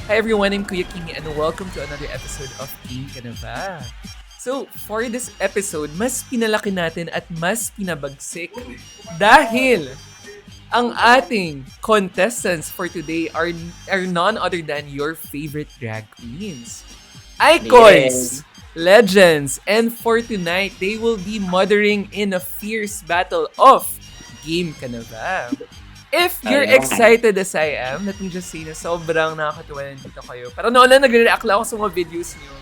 Hi everyone, I'm Kuya Kimi and welcome to another episode of Game Ka Na Ba? So, for this episode, mas pinalaki natin at mas pinabagsik dahil ang ating contestants for today are none other than your favorite drag queens. Icons, legends, and for tonight, they will be mothering in a fierce battle of Game Ka Na Ba? If you're excited as I am, let me just say na sobrang nakakatuwa na dito kayo. Para noon lang nagre-react lang ako sa mga videos niyo.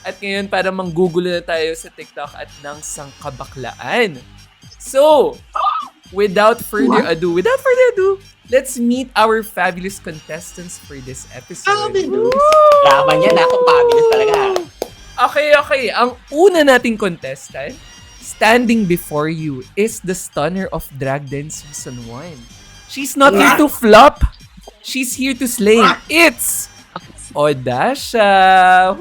At ngayon, para manggugulo na tayo sa TikTok at ng sangkabaklaan. So, without further ado, let's meet our fabulous contestants for this episode. Laman yan, ako fabulous talaga. Okay. Ang una nating contestant, standing before you, is the stunner of Drag Dance Season 1. She's not here to flop. She's here to slay. It's Odasha.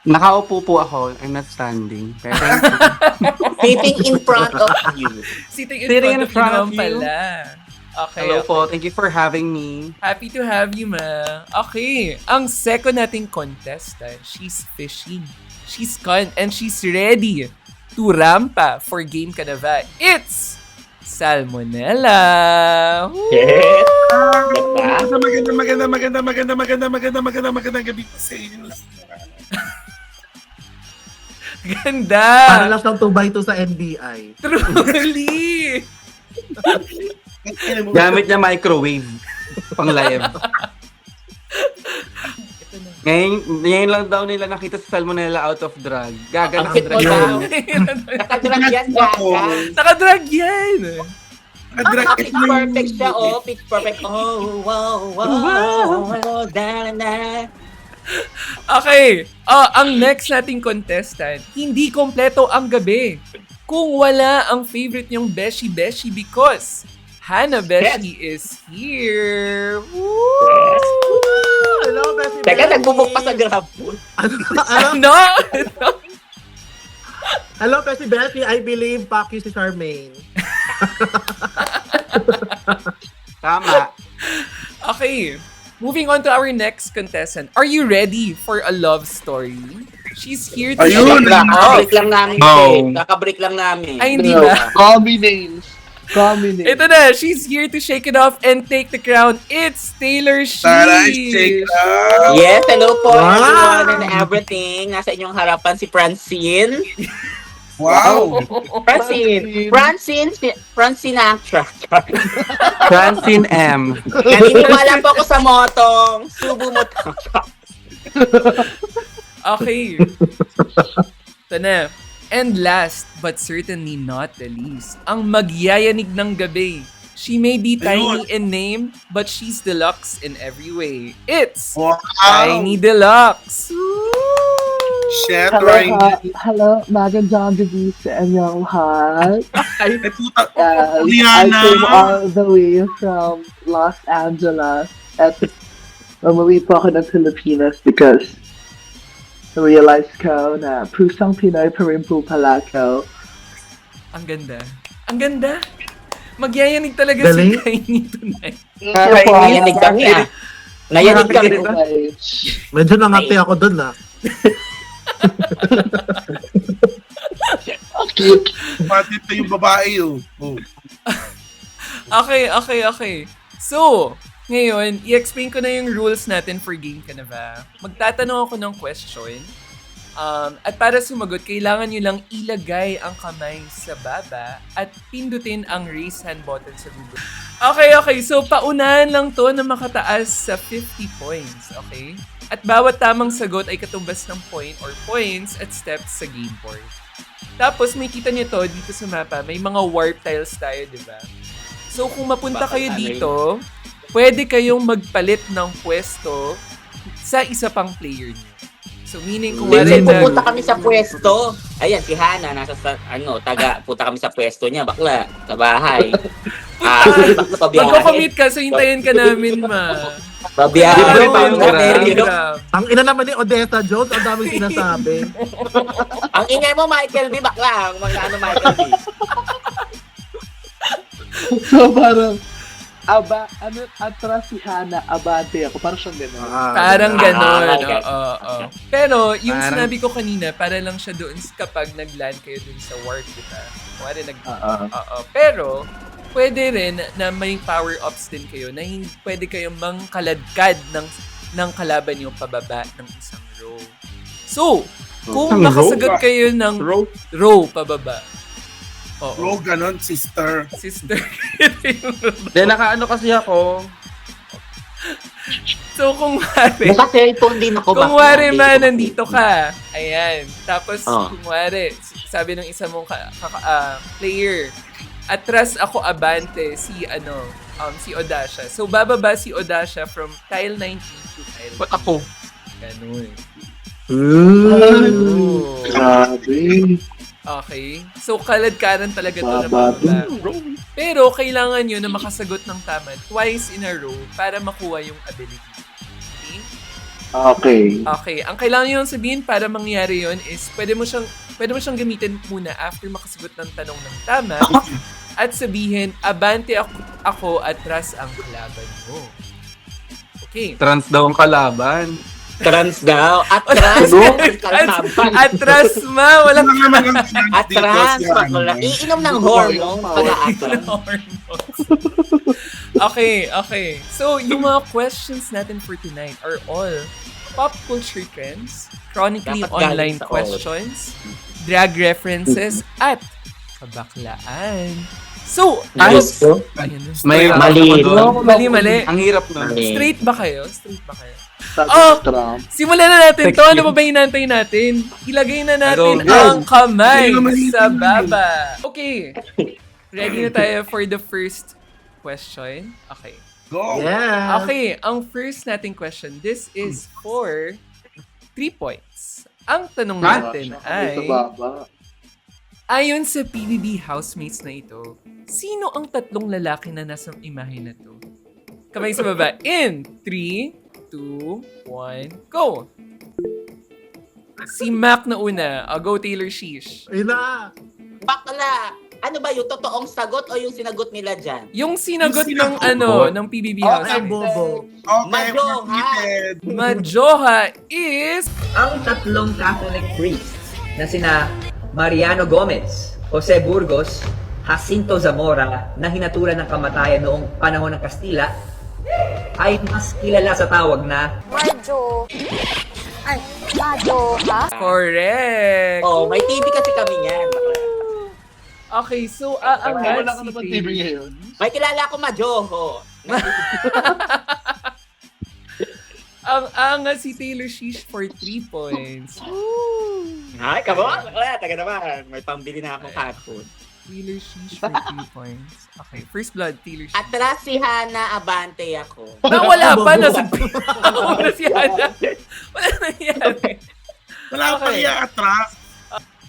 Nakaupo po ako. I'm not standing. Pero Sitting in front of you. Sitting Sitting in in front front of of you you. pala. Okay. hello po. Thank you for having me. Happy to have you, ma. Okay. Ang second nating contestant, she's fishing. She's con and she's ready to rampa for Game Ka Na Ba. It's Salmonella. Yes. Magandang gabi po sa inyo. Ganda. Para lang siyang 2x2 sa NBI. Truly. Gamit niya microwave. Pang live. Ngayon lang daw nila nakita si Salmonella out of drag. Gaga Ang ng fit mo drag. daw. Nakadrag yan, gaga. Nakadrag yan. Pitch perfect siya, oh. Pitch perfect. Oh, wow. Da-na-na. Okay. Ang next nating contestant, hindi kompleto ang gabi kung wala ang favorite niyong Beshi because Hana Beshi is here. Woo! Hello, Bessie. Teka, nagbubuk pa sa grabfood. Ano? Hello, Bessie. I believe Paki si Charmaine. Tama. Okay. Moving on to our next contestant. Are you ready for a love story? She's here to Ayun! shake it off. Kakabreak lang namin. No. Kakabreak lang namin. Ay, hindi ba? Call me names. Ito na, she's here to shake it off and take the crown. It's Taylor Sheesh. Taray, shake it up. Yes, hello po Wow. everyone and everything. Nasa inyong harapan si Francine. Wow. Francine Actra. Francine M. Naniniwala po ako sa motong. Subo mo to. Okay. Ito na. And last, but certainly not the least, ang magyayanig ng gabi. She may be tiny in name, but she's deluxe in every way. It's Wow. Tiny Deluxe. Chef Hello, Ryan. hello, magandang gabi sa inyong lahat. Ay, puta. I Rihanna. came all the way from Los Angeles at umuwi po ako ng Pilipinas because realize ko na pusang Pinoy pa rin po pala ko. Ang ganda. Ang ganda. Magyayanig talaga si Galing. Tiny tonight. Nayanig kami ah. Nayanig kami. Medyo nangati ako dun ah. Bakit na yung babae yun? Oh. Okay. So, ngayon, i-explain ko na yung rules natin for Game Ka Na Ba. Magtatanong ako ng question. At para sumagot, kailangan nyo lang ilagay ang kamay sa baba at pindutin ang raise hand button sa Google. Okay. So, paunahan lang to na makataas sa 50 points. Okay? At bawat tamang sagot ay katumbas ng point or points at steps sa game board. Tapos, may kita nyo to dito sa mapa. May mga warp tiles tayo, di ba? So, kung mapunta kayo dito, pwede kayong magpalit ng pwesto sa isa pang player nyo. So, meaning kung Minsan wala pupunta kami sa pwesto. Ayan, si Hana, nasa punta kami sa pwesto niya, bakla, sa bahay. Bakla pa biyahe. magko-commit ka, so hintayin ka namin, ma. Babiyahe Libre pa pa yung yung grabe. Ang ina naman ni Odessa Jones, ang daming sinasabi. Ang ingay mo, Michael B. Bakla. Michael B. So parang, atras si Hana, abante ako. Parang siyang gano'n. Parang ganon. okay. Oo. Pero, yung Parang- sinabi ko kanina, para lang siya doon kapag nag-land kayo doon sa warp, diba? Kumari Oo. Pero, pwede rin na may power-ups din kayo na hindi pwede kayong mangkaladkad ng kalaban yung pababa ng isang row. So, kung Isang row? makasagot kayo ng row pababa. Oo. Bro, ganon, sister. Sister. Then nakaano kasi ako. So, kung wari, Naka-cellphone din ako. kung bakla. wari Hindi man, ko- nandito ka. Ayan. Tapos, Oh. kung wari, sabi ng isa mong player, atras ako abante si Odasha. So, bababa si Odasha from tile 19 to tile Ba't ako? Ganun. Grabe. Okay. So, kaladkaran talaga to na Baba. bababa. Pero, kailangan nyo na makasagot ng tama twice in a row para makuha yung ability. Okay? Okay. Okay. Ang kailangan nyo lang sabihin para mangyari yon is pwede mo siyang gamitin muna after makasagot ng tanong ng tama at sabihin, abante ako atras ang kalaban mo. Okay. Trans daw ang kalaban. Trans daw. Atras. Kalaban. Atras ma! Walang Ano naman ang trans dito Atras. si Bakla. Hana? Iinom ng hormone. Pag-aatras. hormones. Okay. So, yung mga questions natin for tonight are all pop culture trends, chronically Dapat galing online sa all. questions, drag references, at kabaklaan. So, Ayos to. Ayan na. May Mali. ako doon. Mali. Ang hirap nun. Mali. Straight ba kayo? Sabi Oh! ni Trump. Simulan na natin to. Ano pa ba hinantay natin? Ilagay na natin Go. ang kamay Hindi naman sa hindi. baba. Okay. Ready na tayo for the first question? Okay. Go. Yeah. Okay, ang first nating question, this is for 3 points. Ang tanong natin Sa ay, baba. ayon sa PBB housemates na ito, sino ang tatlong lalaki na nasa imahe na to? Kamay sa baba. In 3, 2, 1, go! Si Mac na una. Go Taylor Sheesh. Ayun na. Bakla. Ano ba yung totoong sagot o yung sinagot nila dyan? Yung sinagot Yung ng sinagot. ng PBB Okay. Ay, housemates. bobo. Okay, Majoha. repeated. Majoha is Ang tatlong Catholic priests na sina Mariano Gomez, Jose Burgos, Jacinto Zamora na hinatulan ng kamatayan noong panahon ng Kastila ay mas kilala sa tawag na Majoha. correct. Oh, may TV kasi kami niyan. Bakla. Okay, so aangat Wala ka si na ba Taylor. TV ngayon? May kilala ako Majoho. Ang angas si Taylor Sheesh for 3 points. Ay, come on. Bakla, taga naman. May pambili na akong cat food. Taylor Sheesh for 3 points. Okay, first blood, Taylor Sheesh. Atras si Hana, abante ako. Wala pa, nasa wala si Hana. Wala nangyari. Wala pa Okay. i-atras.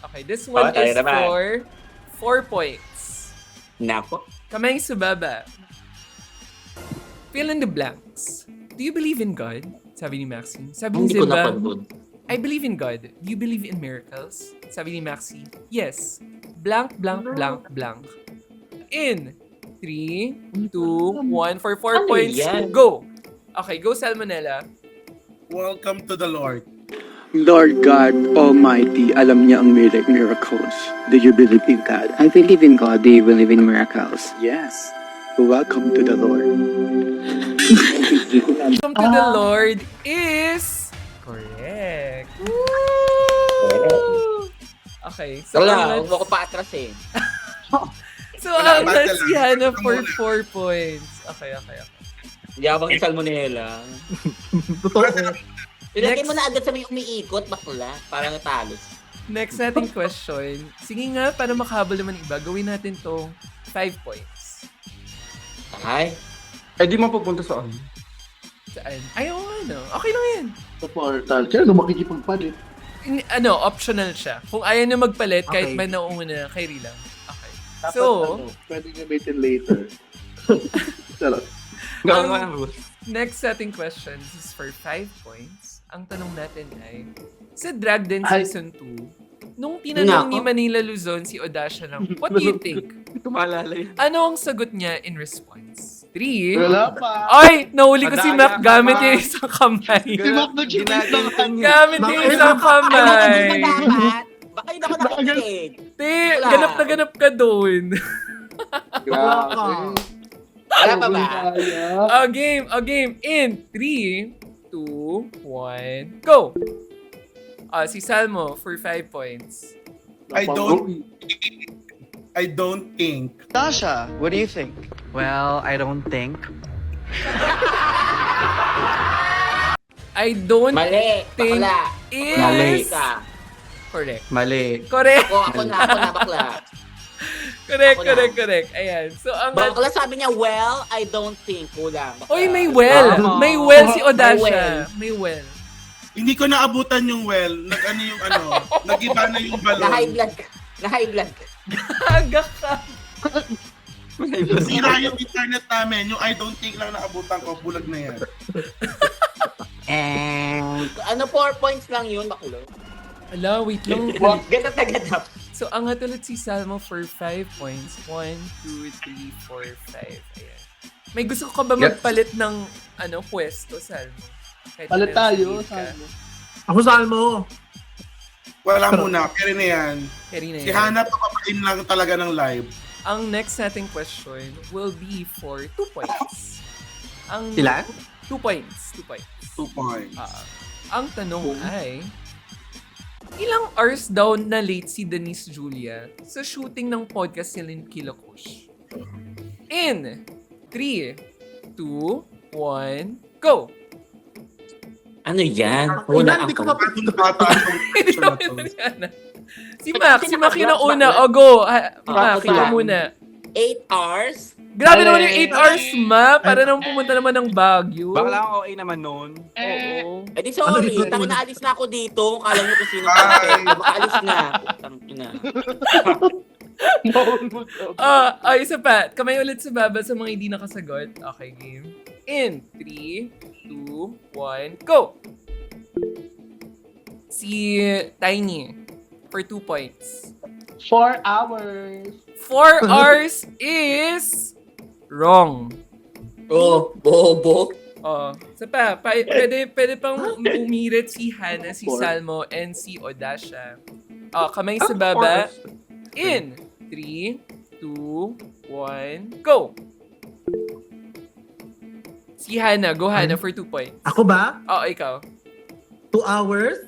Okay, this one tayo is naman. for 4 points. Nako. Kamay sa baba. Fill in the blanks. Do you believe in God? Sabi ni Maxine. Sabi ni Hindi ko Zimba, napanood. I believe in God. Do you believe in miracles? Sabi ni Maxi, yes. Blank, blank, blank, blank. In 3, 2, 1 for 4 Ano points. yan? Go! Okay, go Salmonella. Welcome to the Lord. Lord God Almighty, alam niya ang miracles. Do you believe in God? I believe in God. Do you believe in miracles? Yes. Welcome to the Lord. Welcome to the Lord is correct. Okay, so Wala, ang huwag mo ko paatras eh. ang Wala, si Hana Ito for muna. 4 points. Okay. Yabang yung salmonella. Totoo. Ilagay Next. mo na agad sa may umiikot, bakla. Parang talos. Next nating question. Sige nga, para makahabol naman iba, gawin natin tong 5 points. Ay, Eh di mapupunta sa ano. Saan? Ay, oo nga, no? Okay lang yan. Sa portal. Kaya nung makikipagpalit. Optional siya. Kung ayaw nyo magpalit, kahit Okay. man nauna, kay lang. Okay. Dapat, So, pwede gamitin later. Charot. Gawin mo ang rules. next setting question, this is for 5 points. Ang tanong natin ay, sa Drag Den Ay. Season 2, nung tinanong Nako. ni Manila Luzon si Odasha ng, what do you think? Hindi ko maalala yun. Ano ang sagot niya in response? 3. Wala pa. Ay! Nahuli ko si Madaya Mac gamit ka. yung isang kamay. Si Mac nag-cheat lang kanya. Gamit yung isang Ay, kamay. hindi ba dapat? Baka hindi ako nakikinig. Te, ganap na ganap ka doon. Grabe. Wala pa ba? game. In 3, 2, 1, go! Si Salmo for 5 points. I don't think. Tasha, what do you think? Well, I don't think. I don't Mali. think Bakla. Mali. is... Ka. Correct. Mali. Correct. Ako na, bakla. Correct, Ako na. correct. Ayan. So, ang... Bakla sabi niya, well, I don't think. Kulang. Bakla. Oy, may well. Tama. May well si May Odasha. well. May well. Hindi ko naabutan yung well. Nag-ano yung ano. Nag-iba na yung balon. Na-high blood ka. Na-high blood ka. Aga ka. Sira yung internet namin. Yung I don't think lang naabutan ko. Bulag na yan. Ano, 4 points lang yun, baklo. Ala, wait lang. Ganap na ganap. So, angat ulit si Salmo for 5 points. 1, 2, 3, 4, 5. Ayan. May gusto ka ba magpalit ng pwesto, Salmo? Kahit Palit tayo. ka. Ako Salmo. Wala muna. Pero na yan. Carry na Si yan. Hana papapain lang talaga ng live. Ang next nating question will be for 2 points. Ang Ilan? 2 points. 2 points. 2 points. Ang tanong ay, ilang hours daw na late si Denise Julia sa shooting ng podcast ni Lynn Kilakush? In 3, 2, 1, go! Ano yan? Ina, hindi ko pa Patong bata ang Hindi question na naman to. yan. Si Mac yung una. O, go. Mac, ikaw muna. 8 hours? Grabe naman yung 8 hours, Ma. Para naman pumunta naman ng Baguio. Bakla ang OA naman nun. Oo. Eh di sorry, tama na alis na ako dito. Kala niyo kung sino content. Makaalis na. Putang ina. Isa pa. Kamay ulit sa baba sa mga hindi nakasagot. Okay, game. In 3, 2, 1, go! Si Tiny for 2 points. 4 hours. 4 hours is wrong. Oh, bobo. Isa pa. Pwede pang umirit si Hana, si Salmo, and si Odasha. Kamay sa baba. In 3, 2, 1, go! Si Hana. Go, Hana, for 2 points. Ako ba? Oo, ikaw. 2 hours?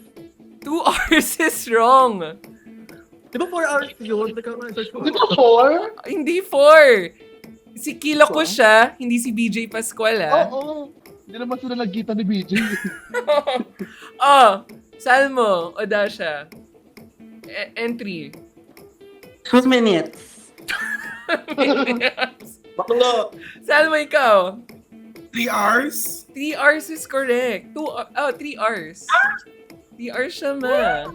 2 hours is wrong. Di ba 4 hours yun? Teka, search ko. Di ba 4? Hindi 4. Si Kila ko siya, hindi si BJ Pascual, ha? Oo. Hindi naman sila nagkita ni BJ. Salmo, Odasha. Entry. 2 minutes. Baklo. Salmo, ikaw. 3 hours? 3 hours is correct. 3 hours. 3 hours siya, ma.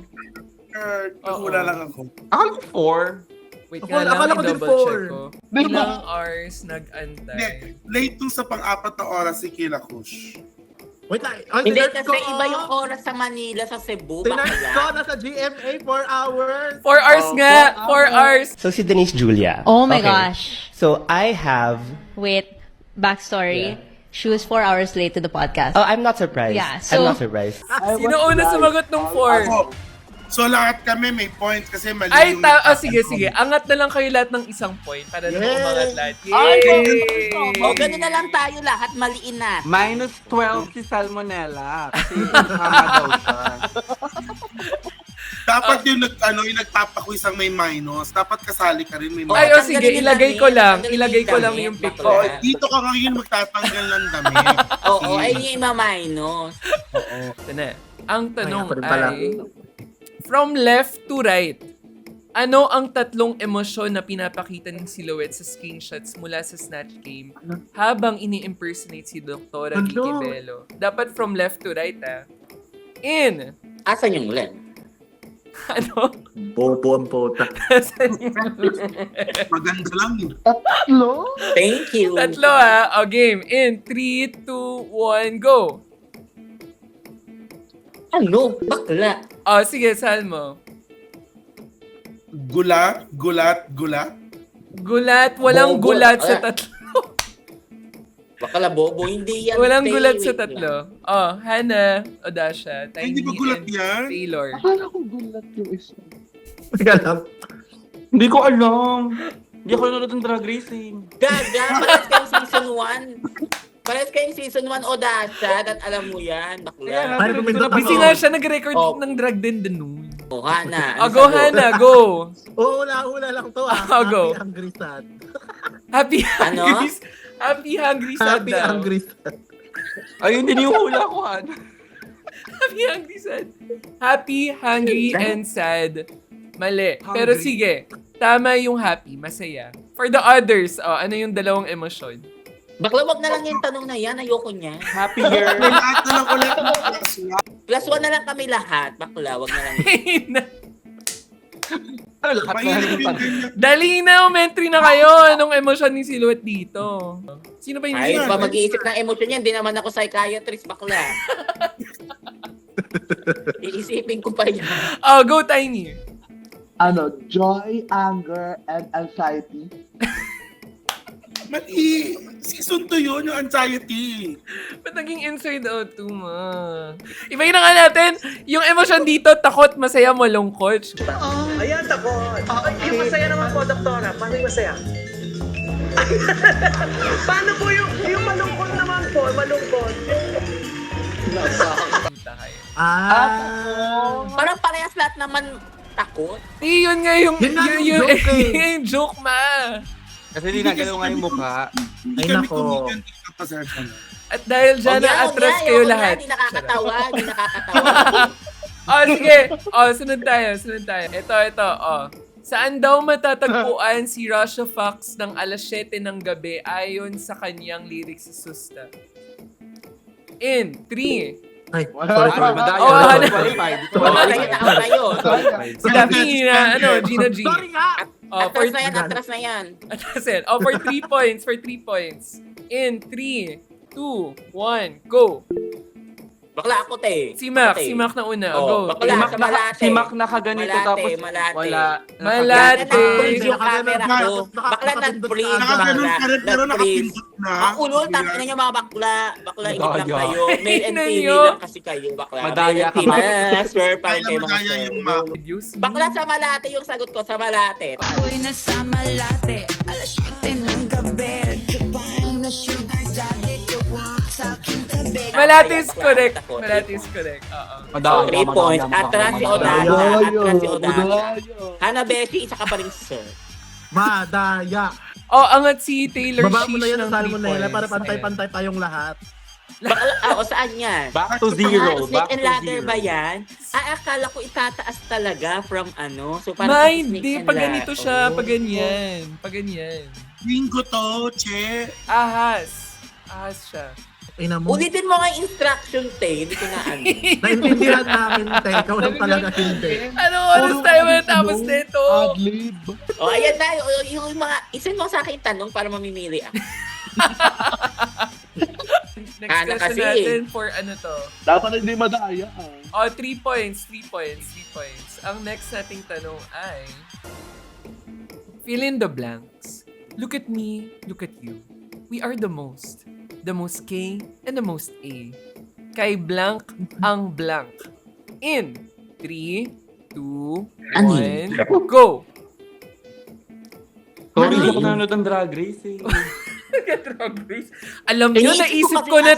Wala lang ako. Akala ko 4. Wait Ako- nga lang, akala ko din i-double check 4. ko. Di ba? Ilang hours nag-antay? Hindi, late dun sa pang-4 na oras si Kila Kush. Wait lang. Ay, Hindi tinext kasi ko, iba yung oras sa Manila, sa Cebu. Tinext ko, Bakla. nasa GMA 4 hours. 4 hours nga! 4 hours! So si Denise Julia. Oh my Okay. gosh. So I have. Wait, backstory. She was 4 hours late to the podcast. Oh, I'm not surprised. Yeah, so- I'm not surprised. Sino una sumagot ng 4? Ako. So lahat kami may points kasi mali Ay, yung... sige. Angat na lang kayo lahat ng isang point para naman Yay! umangat lahat. Ay, Yay! O, gano'n na lang tayo lahat, maliin na. Minus 12 si Salmonella. Kasi tama daw siya. Dapat yung nagpapaquiz ang may minus. Dapat kasali ka rin may Ay, minus. sige, tanggalin yung ilagay damit, ko lang. tanggalin Ilagay yung ko lang damit, yung pick bakla. ko. Dito ka ngayon magtatanggal ng damit. Oo, ay yung ima-minus. Ito na. Ang tanong Ay, ako rin pala. ay, from left to right, ano ang tatlong emosyon na pinapakita ng silhouette sa screenshots mula sa Snatch Game habang ini-impersonate si Doktora Ano? Vicky Bello? Dapat from left to right, ha? In, Asan yung Len? ano? Bobo ang puta. Maganda lang yun. Tatlo? Thank you. Tatlo, ha? O, game. In, 3, 2, 1, go! Ano? Bakla. O, sige, Salmo. Gulat. Gulat, walang Bobo. gulat sa Ah. tatlo. Bakla bobo, hindi yan. Walang Tay. gulat sa Wait lang. tatlo. Oh, Hannah, Odasha, Tiny, Hindi ba gulat and yan? Taylor. Akala ko gulat yung isa. Teka lang. Hindi ko alam. Hindi ako nanonood ng Drag Race eh. Gaga, parehas kayong season 1. Parehas kayong season 1 o Dasha, at alam mo yan, bakla. Kaya nga, Ay, pero pumindot dito na- ako. Busy nga siya, nag-record Oh. ng drag din nun. O, Hana. Oh, go Hannah, go! Oo, hula lang to ah. Oh, go. Happy, hungry, sad. Happy, Ano? hungry, happy, hungry, sad Happy, daw. hungry, sad. Ayun din yung hula ko, Han. Happy, hungry, sad. Happy, hungry, and sad. Mali. Hungry. Pero sige, tama yung happy, masaya. For the others, oh, ano yung dalawang emosyon? Bakla, wag na lang yung tanong na yan. Ayoko niya. Happier. Lahat na lang ulit. +1 na lang kami lahat. Bakla, wag na lang. Lahat na Mahirap yung yung tanong. ganyan. Dali na, umentry na kayo. Anong emosyon ni Silhouette dito? Sino ba yung Ay, sinabi? pa mag-iisip ng emosyon yan. Hindi naman ako psychiatrist, bakla. Iisipin ko pa yan. Oh, go Tiny. Joy, anger, and anxiety. Mali. Season 2 yun, yung anxiety. Ba't naging inside out to, ma? Ibayin na nga natin, yung emosyon dito, takot, masaya, malungkot. Ayan, takot. Yung masaya naman po, doktora. Paano yung masaya? Paano po yung malungkot naman po? Malungkot. Parang parehas lahat naman takot. Yun nga yung, Yun nga yung yun, joke eh. yun yung joke, ma. Kasi di nagalaw nga yung mukha. Hindi Ay, kami nako. comedian dito, pasensya na. At dahil dyan, na-atras kayo lahat. Hindi nakakatawa, hindi nakakatawa. Oh, sige. Oh, sunod tayo. Ito. Oh. Saan daw matatagpuan si Rasha Fox ng alas 7 ng gabi ayon sa kanyang lyrics sa Susta? In 3. Ay, Wala. sorry. Madayo. Oh, Wala. Hana. Qualified. Wala tayo tao na yun. Si Daphne na, Gina G. Sorry nga! Oh, for, Atras na yan. Atrasin. Oh, for 3 points. In 3, 2, 1, go. Bakla ako, te. Si Mac Ako, te. na una. Oh, Go. bakla. Si Mac sa naka- Malate. Si Mac nakaganito Malate, tapos Malate. wala. Malate. Nag-freeze yung Nakaganon camera ka. ko. Bakla nag-freeze. Nakaganon ka rin, pero Nag-freeze. nakapindot na. Ang ulol, tangin na niyo mga bakla. Bakla, inip lang Madaya. kayo. Male and Tingnan female niyo. lang kasi kayo, bakla. Madaya Male and ka, female. Swear pa rin Kaya kayo mga magaya sir. yung Mac. Reduce me. Bakla sa Malate yung sagot ko, sa Malate. Ako'y nasa Malate, alas 7 ng gabi. Nagkabang na sugar daddy, tuwa sa aking tabi. Malate is correct. Malate is correct. Oo. Madaya. 3 points. Atras si Odada. Atras si Odada. Hana Beshi, isa ka pa rin, sir. Madaya. Oh, angat si Taylor Baba mo na Sheesh yan ng sa 3 salmonella points. para pantay-pantay tayong lahat. O saan yan? Back to zero. Snake Back and to ladder zero. ba yan? Akala ko itataas talaga from ano. So Ma, parang hindi. Pag ganito siya, pag ganyan. Pag ganyan. Bingo to, che. Ahas. Ahas siya. Ina mo. Ulitin mo nga yung instruction, te. Hindi ko na ano. Naintindihan namin, te. Ikaw lang talaga hindi. Ano oras tayo matapos nito? Adlib. O, ayan tayo. Yung mga, isend mo sa akin tanong para mamimili ako. Next Hana question kasi. natin for ano to. Dapat hindi madaya. Oh, 3 points. Ang next nating tanong ay, fill in the blanks. Look at me, look at you. We are the most K, and the most A. Kay blank ang blank. In 3, 2, 1, go! Sorry, hindi ako nanonood ng Drag Race eh. Drag Race. Alam nyo, naisip ko na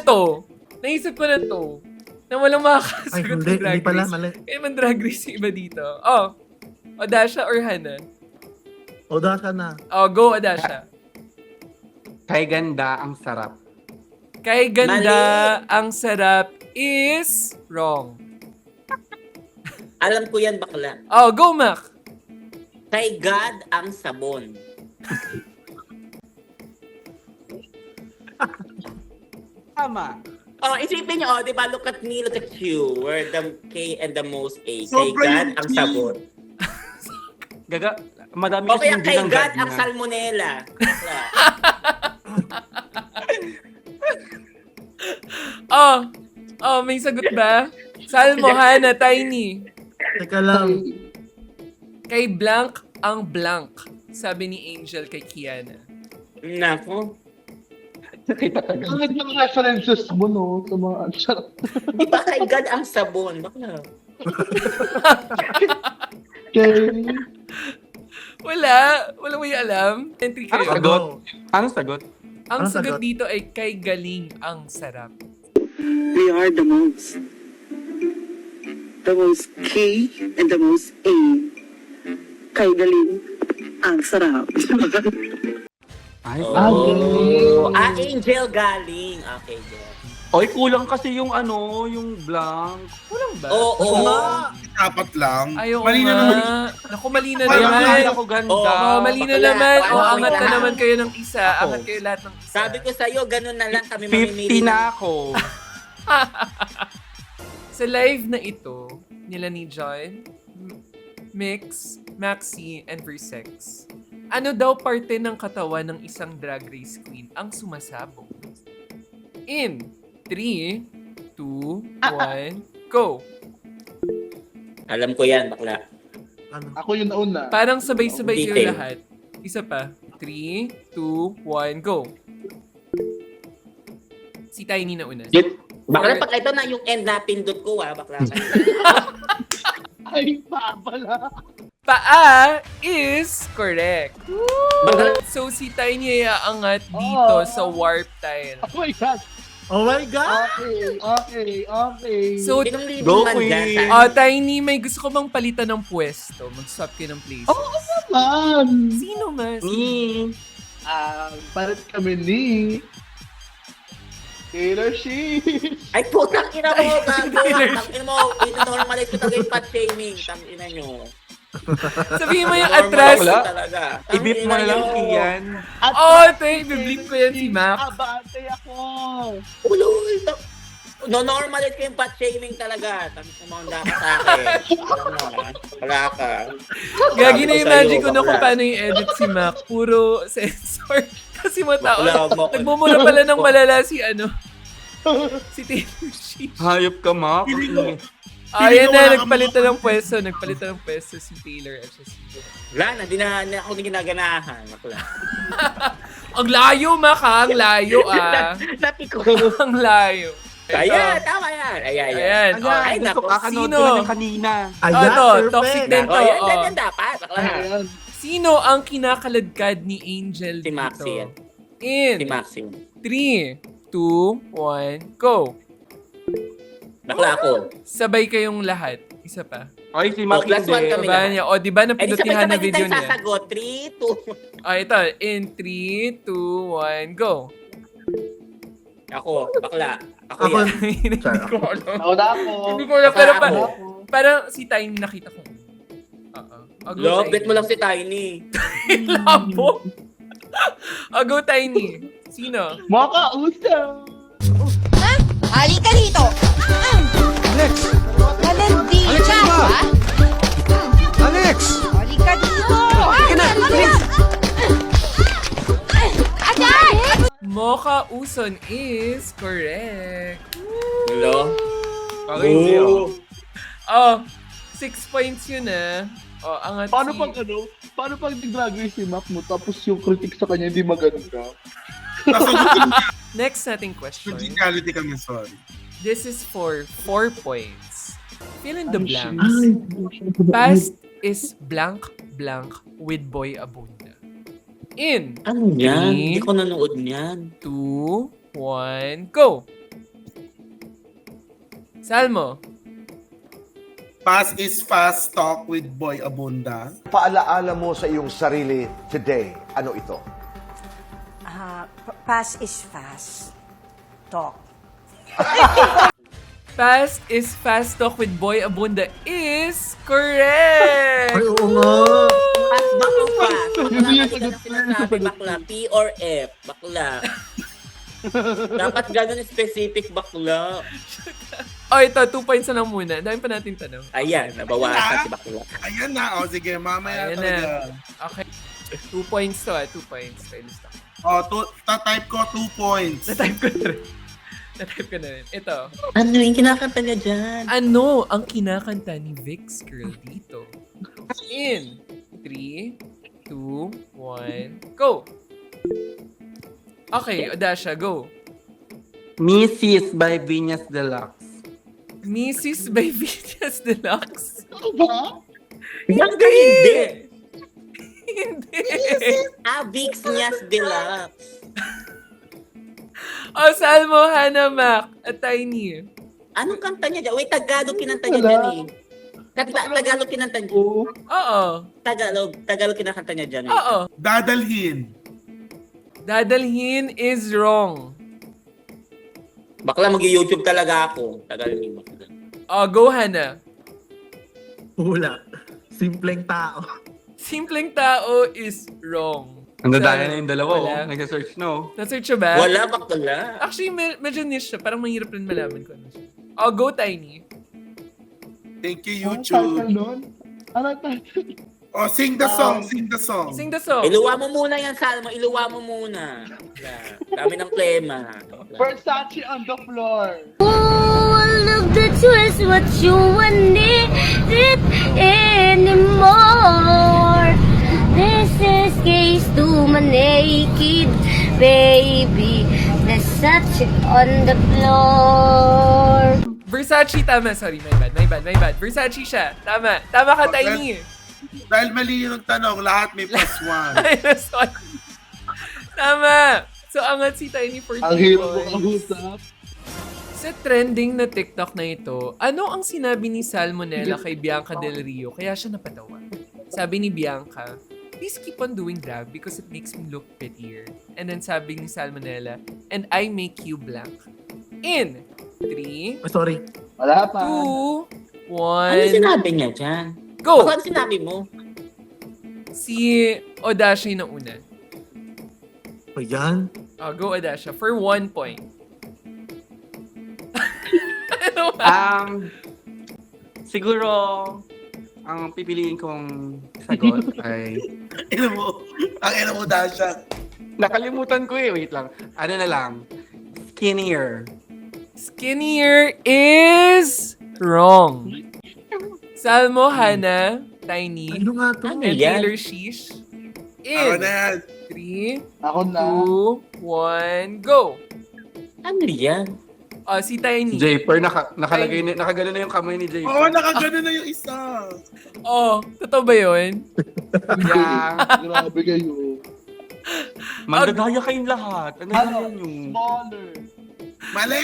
to. Na walang Ay, makakasagot hindi. ng Drag Hindi pala. Race. Mali. Kaya man Drag Race yung iba dito. Oh, Odasha or Hannah? Odasha na. Oh, go Odasha. Kay ganda, ang sarap. Kay ganda, ang sarap is wrong. Alam ko yan, bakla. Oh, go Mac. Kay God ang sabon. Tama. Oh, isipin nyo, di ba? Look at me, look at you. We're the K and the most A. Kay Sobra God yung ang G. sabon. Gaga, madami O kasi kaya hindi kay ng God God ang niya. salmonella. Bakla. Oh, may sagot ba? Salmo, Hannah, Tiny. Teka lang. Kay blank ang blank. Sabi ni Angel kay Kiana. Nako. Ang mga references mo, no? Sa mga charot. Di ba kay God ang sabon? Bakla. Okay. Wala may alam. Entry Ano kayo. sagot? Anong sagot? Ang Anong sagot sagot? dito ay kay Galing ang sarap. We are the most. The most K and the most A. Kay galing. Ang sarap. Ay, Oh, Angel Galing. Okay, good. Oy, kulang kasi yung yung blank. Kulang ba? Oo. Dapat lang. Ayaw Malina nga. naman. Naku, mali na Wala naman. Ay, ako ganda. Oh, mali na Bakla. naman. Ano, Oh, angat na lahat? naman kayo ng isa. Ako. Angat kayo lahat ng isa. Sabi ko sa'yo, ganun na lang kami 50 mamimili. na ako. Sa live na ito, nila ni John, Mix, Maxi, and Versex, ano daw parte ng katawan ng isang drag race queen ang sumasabog? In 3, 2, 1, go! Alam ko yan, bakla. Ako yung nauna. Parang sabay-sabay kayo Detail. lahat. Isa pa. 3, 2, 1, go! Si Tiny na una. Bakla, pag ito na yung end na pindot ko, bakla. Ay, pala. Paa is correct. Bakla, So si Tiny ay aangat dito sa warp tile. Oh my God. Oh my God! Okay. So, binong Go, man dyan. Queen. Tiny, may gusto ko bang palitan ng pwesto? Mag-swap kayo ng places. Man. Sino mas? Palit kami ni Taylor Swift. Ay, putang ina mo, gago. Tangina mo, ito-normalize ko talaga yung fat shaming. Tangina nyo. Sabihin mo yung Normalize atras. ko talaga. I-beep mo na lang, Kian. Bibleep ko yan si Mac. Abante ako. Uloy, no-normalize ko yung fat shaming talaga. Tangina mo, ang dapat sa akin. Alam mo, wala ka. Gagi na Sabi ko imagine sa'yo, ko na kung bakla. paano yung edit si Mac. Puro sensor. Kasi mga tao, Bakla mo. nagmumula pala ng malala si si Taylor Swift. Hayop ka, Mac. Ayan ko na, wala nagpalitan ng pwesto. Nagpalitan ng pwesto si Taylor at si Wala na, di na ako ginaganahan. Bakla. Ang layo, Mac, ha? Ang layo, ah. Napiko. Ang layo. Ayan, tama yan. Ayan. Ayan. Ay, Gusto nako. kakanood Sino? ko na ng kanina. Ayan, Ito, perfect. toxic din to. Ayan, oh. yan dapat. Bakla. Sino ang kinakaladkad ni Angel Si dito? Maxi yan. In Si Maxim. 3, 2, 1, go! Bakla ako. Sabay kayong lahat. Isa pa. Ay, si Oh, Mac plus one hindi. kami. Baba niya. O, di ba Eh, di napindutihan na sabay-sabay video din tayo niya? sasagot. 3, 2. Ito. In 3, 2, 1, go! Ako, bakla. Ako Ako, yan. Hindi ko alam. Nauna ako. Hindi ko alam. Pero Ako. parang si Tiny nakita ko. Oo. O, go, Love, bet Tiny. mo lang si Tiny. Labo. O, go, Tiny. Sino? Maka-usap. Halika dito! Alex! Nandito ka ba? Alex! Halika dito! Halika na! Agad! Mocha Uson is correct. Hello? Ako hindi, oh. Oh, 6 points yun ah. Oh, angat Paano si... pag paano pag nag-drag race si Mac mo tapos yung critic sa kanya hindi maganda? Next nating question. Physicality kami, sorry. This is for 4 points. Fill in the Ay, blanks. Past is blank blank with Boy Abunda. In Ano yan? Three. Hindi ko nanood niyan. 2, 1, go! Salmo. Fast is fast talk with Boy Abunda. Paalaala mo sa iyong sarili today. Ano ito? Fast is fast. Talk. Fast is fast talk with Boy Abunda is correct! Ay, oo nga. Fast ba o fast? Bakla, mali ka na sinasabi, bakla. P or F, bakla. Dapat ganun specific, bakla. Oh, ito, 2 points na lang muna. Dami pa natin tanong. Ayan, nabawasan si bakla. Ayan na. O, sige. Mamaya Ayan talaga. na. Okay. 2 points to 2 points. Stylist ako. O, ta-type ko 2 points. Na-type ko na rin. Na-type ko na rin. Ito. Ano yung kinakanta niya dyan? Ano ang kinakanta ni Vix Girl dito? In 3, 2, 1, go! Okay, Odasha, go. Mrs. by Venus Deluxe. Mrs. by Venus Deluxe. Hindi! Hindi! Hindi. Vix Nias Deluxe. O, Salmo, Hannah, Mac, at Tiny. Anong kanta niya dyan? Wait, Tagalog kinanta niya dyan eh. Tagalog kinanta niya. Oo. Tagalog kinakanta niya dyan eh. Oo. Dadalhin. Dadalhin is wrong. Bakla, mag-YouTube talaga ako. Tagalog. O, go, Hannah. Wala. Simpleng tao. Simpleng tao is wrong. Ang dadaya na yung dalawa, Wala. Nag-search, no? Na-search siya ba? Wala, bakla. Actually, medyo niche siya. Parang mahirap rin malaman ko ano siya. O, go, Tiny. Thank you, YouTube. Oh, sing the song, sing the song. Sing the song. Iluwa mo muna yan, Salmo. Iluwa mo muna. Dami ng klema. Versace on the floor. Oh, look, that was what you need it anymore. This is case to my naked baby. There's such on the floor. Versace, tama. Sorry, my bad. Versace siya. Tama. Tama ka, Tiny. Dahil mali yung tanong, lahat may plus one. Ay, sorry. Tama. So, angat si Tiny for 2 Ang hirap mo points. kausap. Sa trending na TikTok na ito, ano ang sinabi ni Salmonella kay Bianca Del Rio kaya siya napatawa? Sabi ni Bianca, please keep on doing drag because it makes me look prettier. And then sabi ni Salmonella, and I make you blank. In 3, Oh, sorry. Wala pa. 2, 1, Ano sinabi niya dyan? go! Ano sinabi mo? Si Odasha yung una. Ayan. Oh, go Odasha for 1 point. Ano ba? Siguro, ang pipiliin kong sagot ay... Ina mo, Dasha. Nakalimutan ko eh. Wait lang. Ano na lang? Skinnier. Skinnier is wrong. Salmo, Hannah, Tiny, Ano nga to? Ano and yan? Taylor Sheesh. Ako In na yan. 3, Ako na. 2, 1, go! Ano yan? Oh, si Tiny. Japer, nakalagay na, nakagano na yung kamay ni Japer. Oo, nakagano na yung isa. Oh, totoo ba yun? Yeah. Grabe kayo. Mandadaya kayong lahat. Ano yan yung... Smaller. Mali.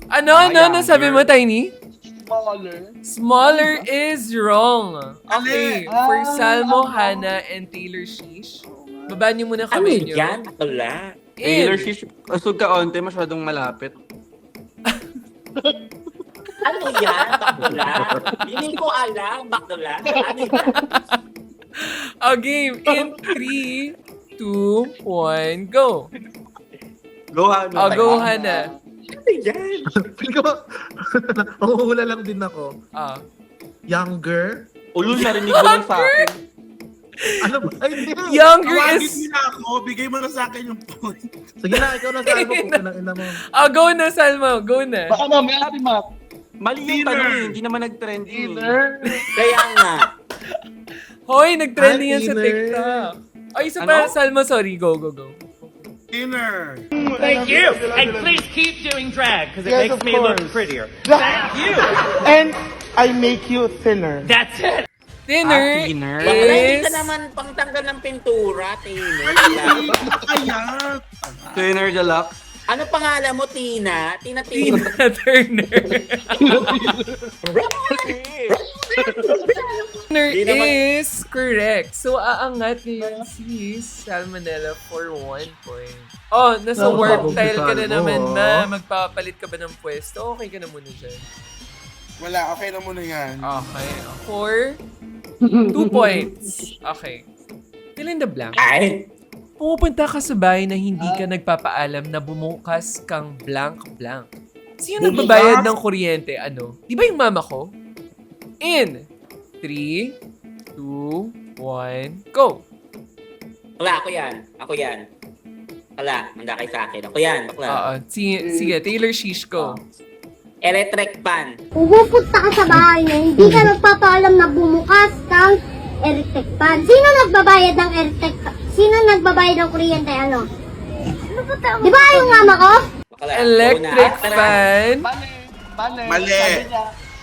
Ano sabi mo, Tiny? Smaller. Smaller is wrong. Okay, Mali. for Salmo, Hannah, and Taylor Sheesh, baba niyo muna Ano kamay niyo. yan? Wala. Taylor Swift, asog ka onte, masyadong malapit. Ano yan? Bakla? Hindi ko alam. Bakla? Ano yan? Oh, game. In 3, 2, 1, go. Go, Hannah. Oh, go, Hannah. Ano yan? Feel ko, mahuhula lang din ako. Ah. Younger? Ulul, narinig ko lang sa akin. Ano ba? Ay, hindi. Younger Tawagin is... mo na ako. Bigay mo na sa akin yung point. Sige na, ikaw na sa mo kung ina mo. Oh, go na, Salmo. Go na. Baka mamaya si Mac. Mali yung Dinner. tanong eh, hindi naman nag-trending eh. Kaya nga. Hoy, nag-trending yan sa Dinner. TikTok. Ay, isa pa, Ano? Salmo, sorry. Go. Dinner. Thank you. And please keep doing drag because it Yes, makes of me look course. prettier. Thank you. And I make you thinner. That's it. Dinner Dinner. Bakla, hindi is... ka naman pangtanggal ng pintura, Tina. Kaya. Trainer Deluxe. Ano pangalan mo, Tina? Tina. Tina Turner. Dinner Di naman- is correct. So, aangat ngayon si Salmonella for 1 point. Oh, nasa Naku, work ako, style ka na Salmo, naman, oh. ma. Magpapalit ka ba ng pwesto? Okay ka na muna dyan. Wala, okay na muna yan. Okay. For 2 points. Okay. Fill in the blank. Ay! Pumupunta ka sa bahay na hindi ka nagpapaalam na bumukas kang blank-blank. Sino nagbabayad ng kuryente? Ano? Di ba yung mama ko? In 3, 2, 1, go! Wala, ako yan. Wala, handa kay sa akin. Ako yan, bakla. Oo. Sige, Taylor Sheesh ko. Electric pan. Pupunta ka sa bahay na hindi ka nagpapaalam na bumukas ng electric pan. Sino nagbabayad ng electric pan? Sino nagbabayad ng kuryente? Ano? Di ba yung mama ko? Bakla. Electric Una. Tara. fan. Mali.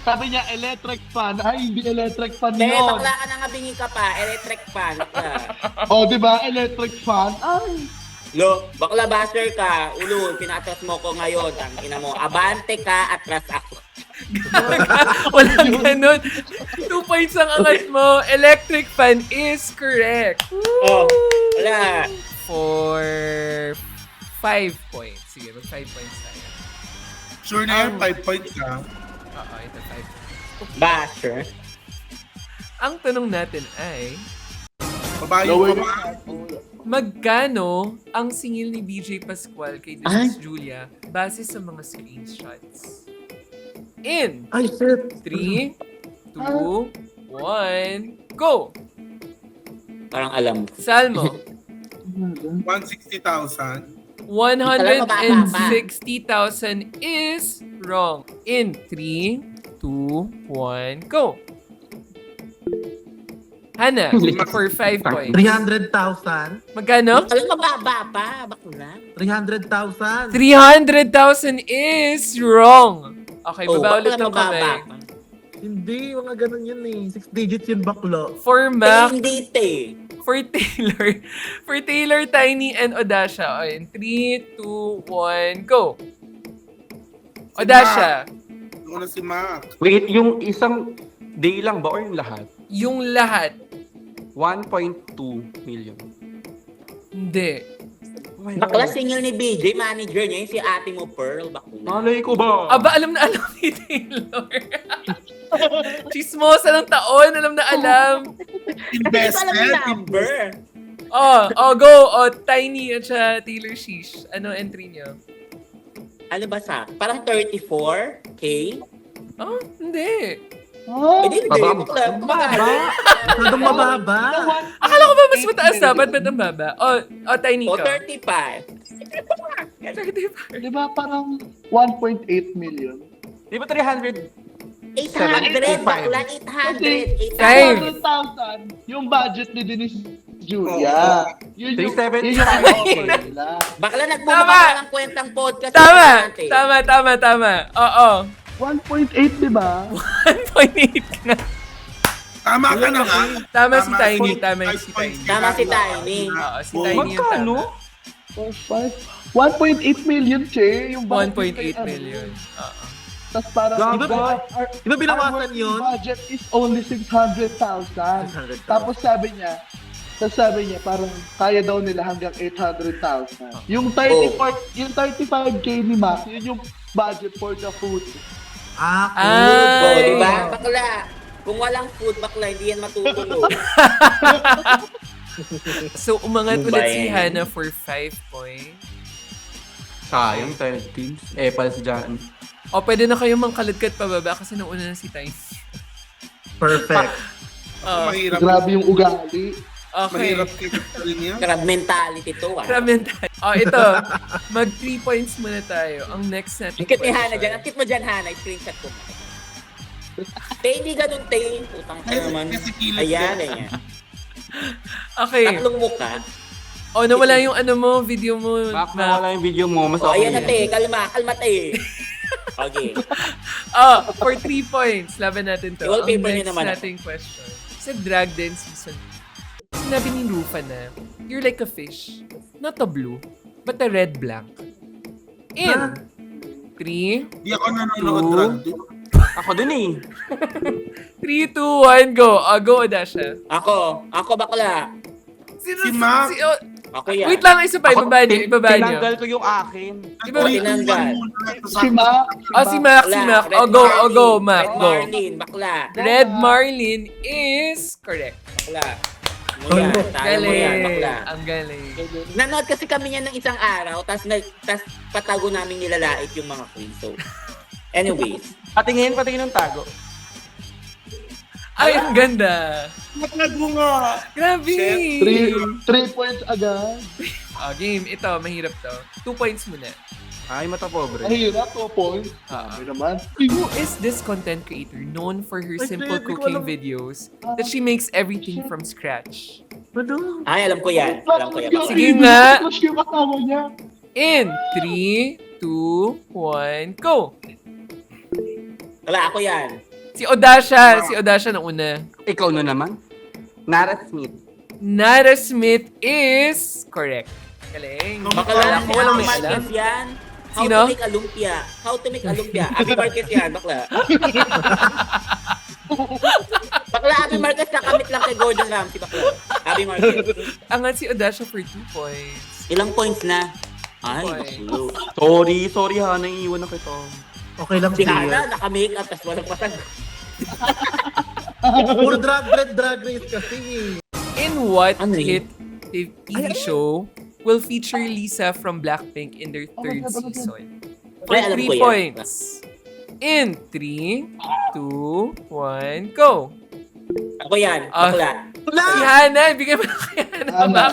Sabi niya, electric fan. Ay, hindi electric fan Te, yun. bakla ka na nga, bingi ka pa. Electric fan. Bakla. Oh, di ba? Electric fan. Ay. Lo, bakla basher ka. Ulo, pinatras mo ko ngayon. Tangina mo. Abante ka, atras ako. Walang ganun. 2 points ang angat mo. Electric fan is correct. Oh, wala. For 5 points. Sige, mag 5 points tayo. Sure na yan, 5 points ka. Oo, ito 5 points. Basher. Ang tanong natin ay, Babae pa ba? magkano ang singil ni BJ Pascual kay Miss Julia base sa mga screenshots? In Ay, shit. 3, 2, 1, go! Parang alam ko. Salmo, 160,000. 160,000 is wrong. In 3, 2, 1, go! Hana, for 5 points. 300,000. Magkano? Alam mo, mababa pa. Bakla. 300,000. 300,000 is wrong. Okay, baba ulit ng kamay. Hindi, mga ganun yun eh. 6 digits yun, baklo. For Mac, Hindi, te. for Taylor, Tiny, and Odasha. O, in 3, 2, 1, go! Odasha, Ano si Mac? Wait, yung isang day lang ba or yung lahat? yung lahat. 1.2 million. Hindi. Bakla singil ni BJ, manager niya, yung si ate mo, Pearl. Bakla. Malay ko ba? Aba, alam na alam ni Taylor. Chismosa ng taon, alam na alam. Hindi ko alam yung number. Go. Tiny at siya Taylor Sheesh. Ano entry niyo? Ano ba sa? Parang 34K? Oh, hindi. Hindi, Baba. Masyadong mababa. Akala ko ba mas mataas dapat? Ba't ang baba? Tiny O, ka. 35. 35. Di ba parang 1.8 million? Di ba 300? 800, bakla, 800. 500,000 yung budget ni Denise Julia. Yun yung 370. yun yung offer nila. Bakla, nagmumukha ng kwentang podcast. Tama. Oo. 1.8, di ba? 1.8 ka na. Tama ka na nga. Tama si Tiny. Tama si Tiny. Tama si Tiny. Oo, si Tiny yung Magkano? tama. 1.8 million, che. Yung budget 1.8 million. Oo. Tapos parang, Di ba binawasan yun? budget is only 600,000. Tapos sabi niya, parang kaya daw nila hanggang 800,000. Yung 35K ni Mac, yun yung budget for the food. O, diba? Bakla, kung walang food, bakla, hindi yan matutulog. So, umangat ulit si Hannah for 5 points. Sayang, 12 teams. Pals dyan. O, pwede na kayong mangkaladkad pababa kasi nauna na si Tiny. Perfect. Mahirap. Grabe yung ugali. Okay. Mahirap kayo rin yan. Crab mentality to, Ito. Mag 3 points muna tayo. Ang next natin Ang cute ni Hannah dyan. Ang cute mo dyan, Hannah. Screenshot ko. Te, hindi ganun, te. Utang ka naman. Ayan, ayan. Okay. Tatlong mukha. Nawala yung video mo. Bak, nawala yung video mo. Mas O, okay ayan na, te. Kalma, te. Okay. For 3 points. Laban natin to. I-wallpaper Ang niyo next naman nating question. Sa Drag Dance Season, sinabi ni Rufa na, you're like a fish. Not a blue, but a red blank. In 3, Di ako nanonood drag. Ako din eh. 3, 2, 1, go. Go, Odasha. Ako bakla. Si Mac. Ako yan. Wait lang, isa pa. Ibaba niyo. Tinanggal ko yung akin. Tinanggal. Si Mac. Si Mac. Go, Mac. Red Go. Marlin, bakla. Red Marlin is correct. Bakla. Yan, tayo mo yan, bakla. Ang galing. Nanood kasi kami niyan ng isang araw, tas patago namin nilalait yung mga quiz. So, anyways. Patingin ng tago. Ay, ang ganda. Matlag mo nga. Grabe. 3 points agad. Game. Ito, mahirap to. 2 points muna. Ay, mata pobre. Mahirap, 2 points. Sabi naman. Who is this content creator known for her simple cooking videos that she makes everything from scratch? Ay, alam ko yan. Sige nga. Crush yung asawa niya. In 3, 2, 1, go! Wala, ako yan. Si Odasha na una. Ikaw na naman. Nara Smith. Nara Smith is correct. Galing. Bakla, Ako walang may alam. Marquez yan. How Sino? to make a lumpia. How to make a lumpia. Abby Marquez yan, bakla. Bakla, Abby Marquez nakamit lang kay Gordon Ramsay, bakla. Abby Marquez. Angat si Odasha for 2 points. Ilang points na? Ay, Points. baklo. Sorry ha, naiiwan na kita. Okay lang Si siya. Hana, naka-make up, tapos walang pasag. Puro drag race kasi. In what Ano hit TV show will feature Lisa from Blackpink in their 3rd season? For Ay, alam 3 ko yan. points. In 3, 2, 1, go! Ako yan, bakla. Si Hana, bigyan mo na kay Hana.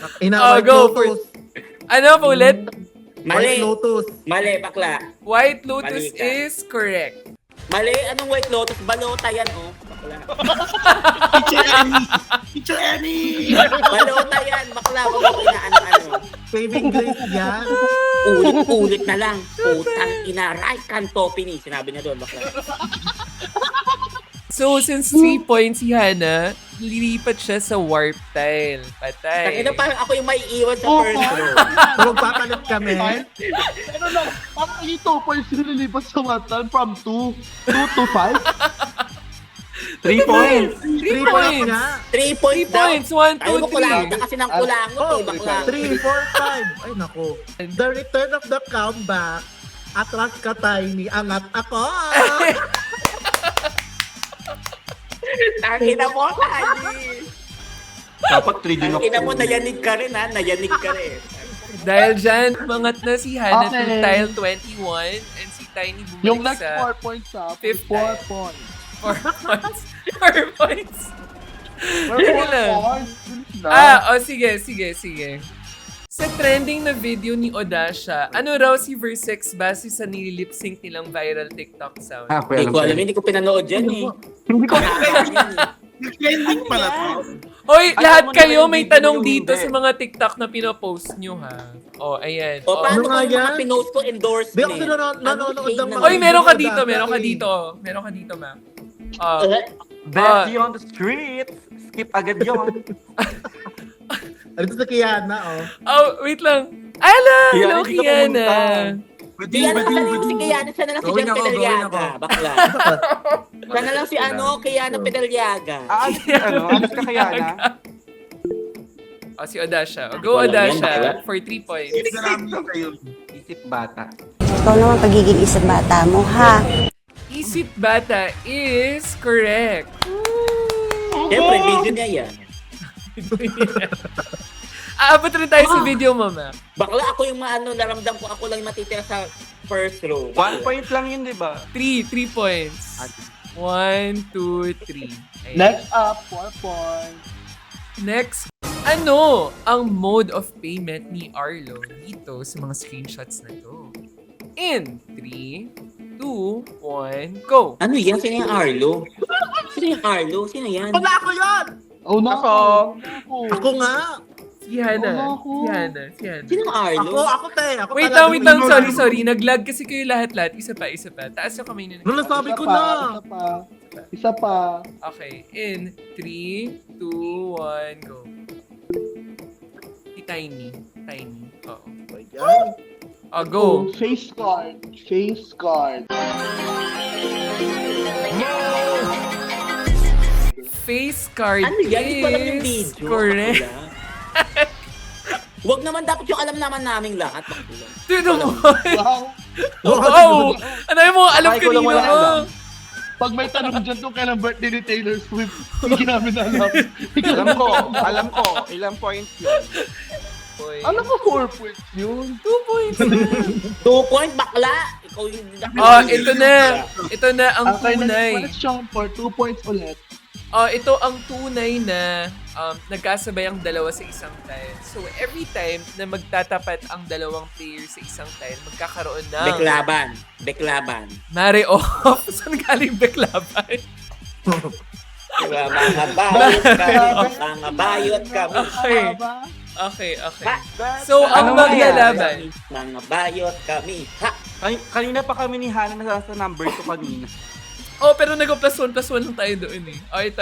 White go Lotus. Ano pa ulit? Mali. White Lotus. Mali, bakla. White Lotus Mali ka. is correct. Mali, anong White Lotus? Balota yan, oh. Bakla. Teacher Annie! Balota yan, bakla. Huwag mo inaano-ano. Saving Grace yan. Ulit-ulit na lang. Putang ina, right hand topini. Sinabi niya doon, bakla. So, since 3 points si Hana, lilipat siya sa warp tile. Patay. Tangina, parang ako yung may iwan sa first row. Magpapalit kami. Ano lang, parang yung 2 points nililipat sa Watan from 2 to 5. 3 points. 3 points. nga. 3 points 3 points. 1, 2, Tayo mo 3. kulangot na kasi ng kulangot, Oh, eh, bakla. 3, 4, 5. Ay, naku. The return of the comeback. Atras ka, Tiny. Angat ako. Tangina mo, Tani. Dapat 3 din ako. Tangina mo, nayanig ka rin, ha? Nayanig ka rin. Dahil dyan, mangat na si Hana to Okay. tile 21 and si Tiny bumalik Yung next sa 4 points ha. 5th 4 points. 4 points. 4 points. 4 Sige lang. points. Na. Sige. Sa trending na video ni Odasha, ano raw si Versex base sa nililip-sync nilang viral TikTok sound? Hindi ko alam, hindi ko pinanood yan, eh. Hindi ko Trending pala to. Hoy, Alam lahat mo na kayo yung may video tanong yung dito hindi. sa mga TikTok na pinopost nyo, ha? Oh, ayan. O, paano Ano kung nga yung mga yan? pinost ko Di endorsement? ako nanonood ng mga Oy, meron ka video dito, dati. meron ka dito, ma. Bestie on the street. Skip agad yun. Dito sa Kiana, oh. Oh, wait lang. Ala, Kiana, hello, hindi ka Kiana. Kaya naman lang si Kiana, siya na lang si Gawin Jan ako, Pedalyaga, bakla. Siya na lang si Kiana Pedalyaga. Alis ka kaya na? Oh, si Odasha. Go, Walang yan, Odasha, bakla. for 3 points. Isip bata. Ikaw naman pagiging isip bata mo, ha? Isip Bata is correct. Siyempre, video niya yan. Aabot rin tayo sa video, mama. Bakla, ako yung naramdam ko, ako lang yung matitira sa first row. 1 point lang yun, di ba? 3 points. 1, 2, 3. Next up, 4 points. Next, ano ang mode of payment ni Arlo dito sa mga screenshots na to? In 3, 2, 1, go! Ano yan? Sino yung Arlo? Sino yung Arlo? Sino yan? Wala ako yan! Oh, no. Ako nga! Si Hana. Ako. Si Hana. Sino yung Arlo? Ako, te. Ako Wait talaga. lang. Sorry. Nag-lag kasi kayo lahat. Isa pa. Taas yung kamay nyo. Ano nasabi ko na? Isa pa. Okay. In 3, 2, 1, go. Si Tiny. Oo. Oh, go. Face card. Face card Ano yan? Hindi ko alam yung is video. correct. Huwag naman dapat yung alam naman naming lahat. Bakla. Dude, Wow. wow! Ano yung mga alam kanina mo? Pag may tanong dyan kung kailan birthday ni Taylor Swift, hindi namin alam. Alam ko. Ilang points yun. Alam ko 4 points yun. 2 points. 2 point, bakla! Ikaw yung... Ito na ang tunay. Question for 2 points ulit. Ito ang tunay na nagkasabay ang dalawa sa isang tile. So, every time na magtatapat ang dalawang players sa isang tile, magkakaroon ng... Beklaban. Mare off. Saan galing beklaban? Mga bayot kami. Okay. Okay. So, ang maglalaban. Mga bayot kami. Ha! Kanina pa kami ni Hana nasa number 2 kanina. Oh, pero nag-+1 lang tayo doon eh. Oh, ito.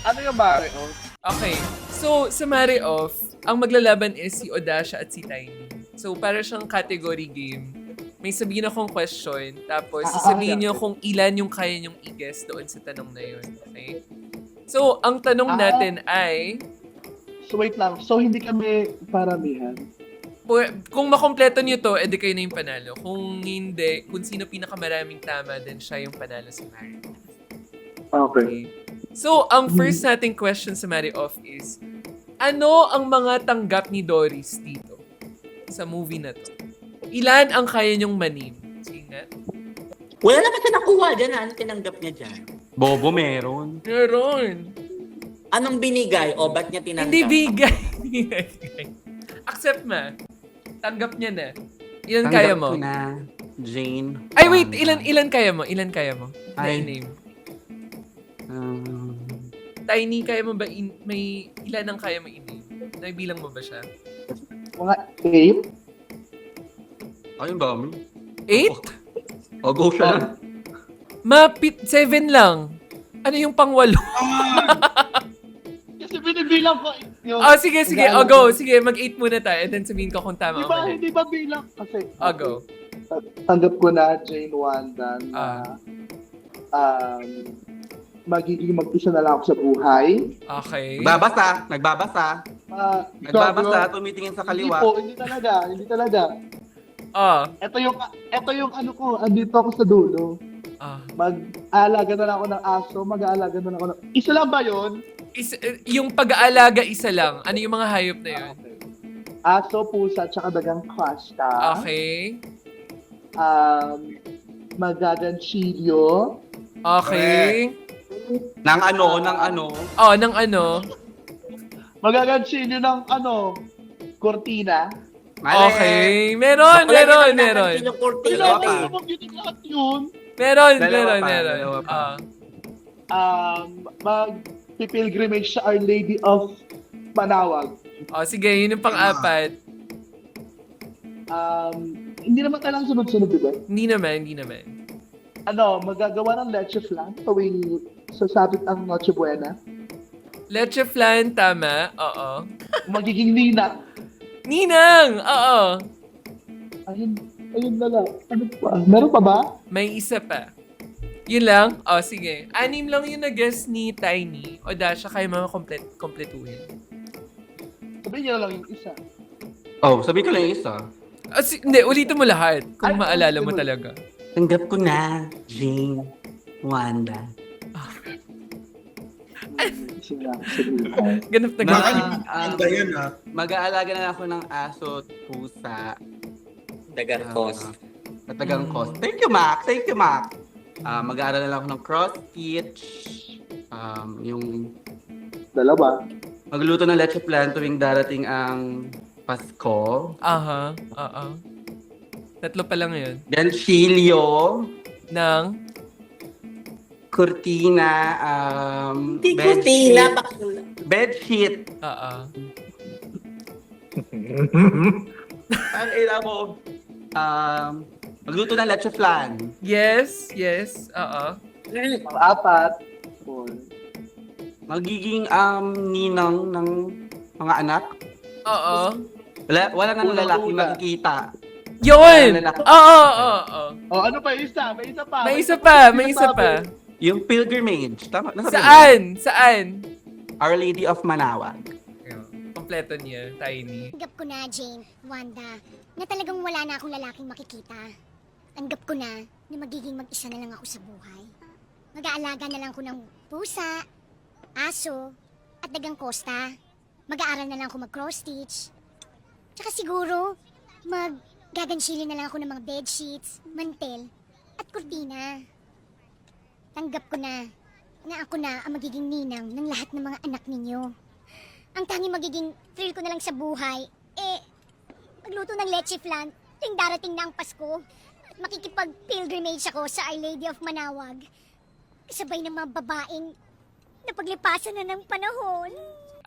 Ano yung Mare Off? Okay. So, sa Mare Off, ang maglalaban is si Odasha at si Tiny. So, para siyang category game. May sabihin akong question, tapos sasabihin niyo kung ilan yung kaya niyong i-guess doon sa tanong na yun. Okay? So, ang tanong natin ay... So wait lang, so hindi kami paramihan. Kung makompleto niyo to, edi kayo na yung panalo. Kung hindi, kung sino pinakamaraming tama, then siya yung panalo sa Mare Off. Okay. So, ang first nating question sa Mare Off is, ano ang mga tanggap ni Doris dito sa movie na to? Ilan ang kaya niyong manim? Sige nga. Wala naman siya nakuha dyan. Ano tinanggap niya dyan? Bobo, meron. Meron. Anong binigay o ba't niya tinanggap? Hindi bigay. Accept ma. Tanggap niya na. Ilan kaya mo? Tanggap ko na, Jane. Ay, wait. Ilan kaya mo? Ilan kaya mo? Ay. Na-name. Tiny, kaya mo ba may ilan ang kaya mo i-name? Naibilang mo ba siya? Mga 8? Ay, ang dami. 8? O, go siya. 7 lang. Ano yung pang-8? Kasi binibilang ko yung... Oh, sige. O, go. Sige, mag-8 muna tayo. And then sabihin ko kung tama o mali. Hindi ba bilang? Kasi... Go. Tanggap ko na Jane Wanda na magiging mag-isa na lang ako sa buhay. Okay. Nagbabasa. Tumitingin sa kaliwa. Hindi talaga. Ito yung ano ko, andito ako sa dulo. Mag-aalaga na lang ako ng aso, mag-aalaga na lang ako ng... Isa lang ba yun? Yung pag-aalaga, isa lang. Ano yung mga hayop na yun? Aso, pusa, tsaka dagang kwasta. Okay. Magaganchilyo. Okay. Nang ano? Oh, ng ano? Magaganchilyo ng cortina. Okay. Meron. Yung Meron. Dalawa pa. Mag-pilgrimage sa Our Lady of Manawag. Oh, sige. Yun yung pang-apat. Hindi naman kailangan sunod-sunod, diba? Hindi naman. Magagawa ng leche flan tuwing sasabit ang Noche Buena. Leche flan, tama. Oo. Magiging Ninang! Oo. Ayun na lang. Ano pa? Meron pa ba? May isa pa. Yun lang? Oh, sige. 6 lang yung nag-guess ni Tiny. O Dasha, kaya mga kompletuhin. Sabihin niyo na lang yung isa. Oh, sabi ko lang yung isa. Hindi, ulitin mo lahat. Kung maalala mo talaga. Tanggap ko na, Jane Wanda. Ganap na ganap. Mag-aalaga na ako ng aso at pusa. Dagang kos. Dagang kos. Thank you, Mac. Mag-aaral na lang ako ng cross-stitch. Yung... Dalawa. Magluto ng leche flan tuwing darating ang Pasko. Aha. 3 pa lang yun. Ganchilyo. Ng? Cortina. Bedsheet. Ang ila mo. Magluto ng leche flan. Yes. Apat. Magiging ninang ng mga anak. Oo. Wala nang lalaki makikita. Yun! Oo. Ano pa isa? May isa pa. Yung pilgrimage. Tama? Saan? Our Lady of Manawag. Kompleto niya, Tiny. Tanggap ko na, Jane, Wanda, na talagang wala na akong lalaking makikita. Tanggap ko na magiging mag-isa na lang ako sa buhay. Mag-aalaga na lang ako ng pusa, aso, at dagang kosta. Mag-aaral na lang ako mag-cross-stitch. Tsaka siguro, gagansilin na lang ako ng mga bedsheets, mantel, at kurtina. Tanggap ko na ako na ang magiging ninang ng lahat ng mga anak ninyo. Ang tanging magiging thrill ko na lang sa buhay, magluto ng leche flan tuwing darating na ang Pasko at makikipag-pilgrimage ako sa Our Lady of Manawag. Kasabay ng mga babaeng napaglipasan na ng panahon.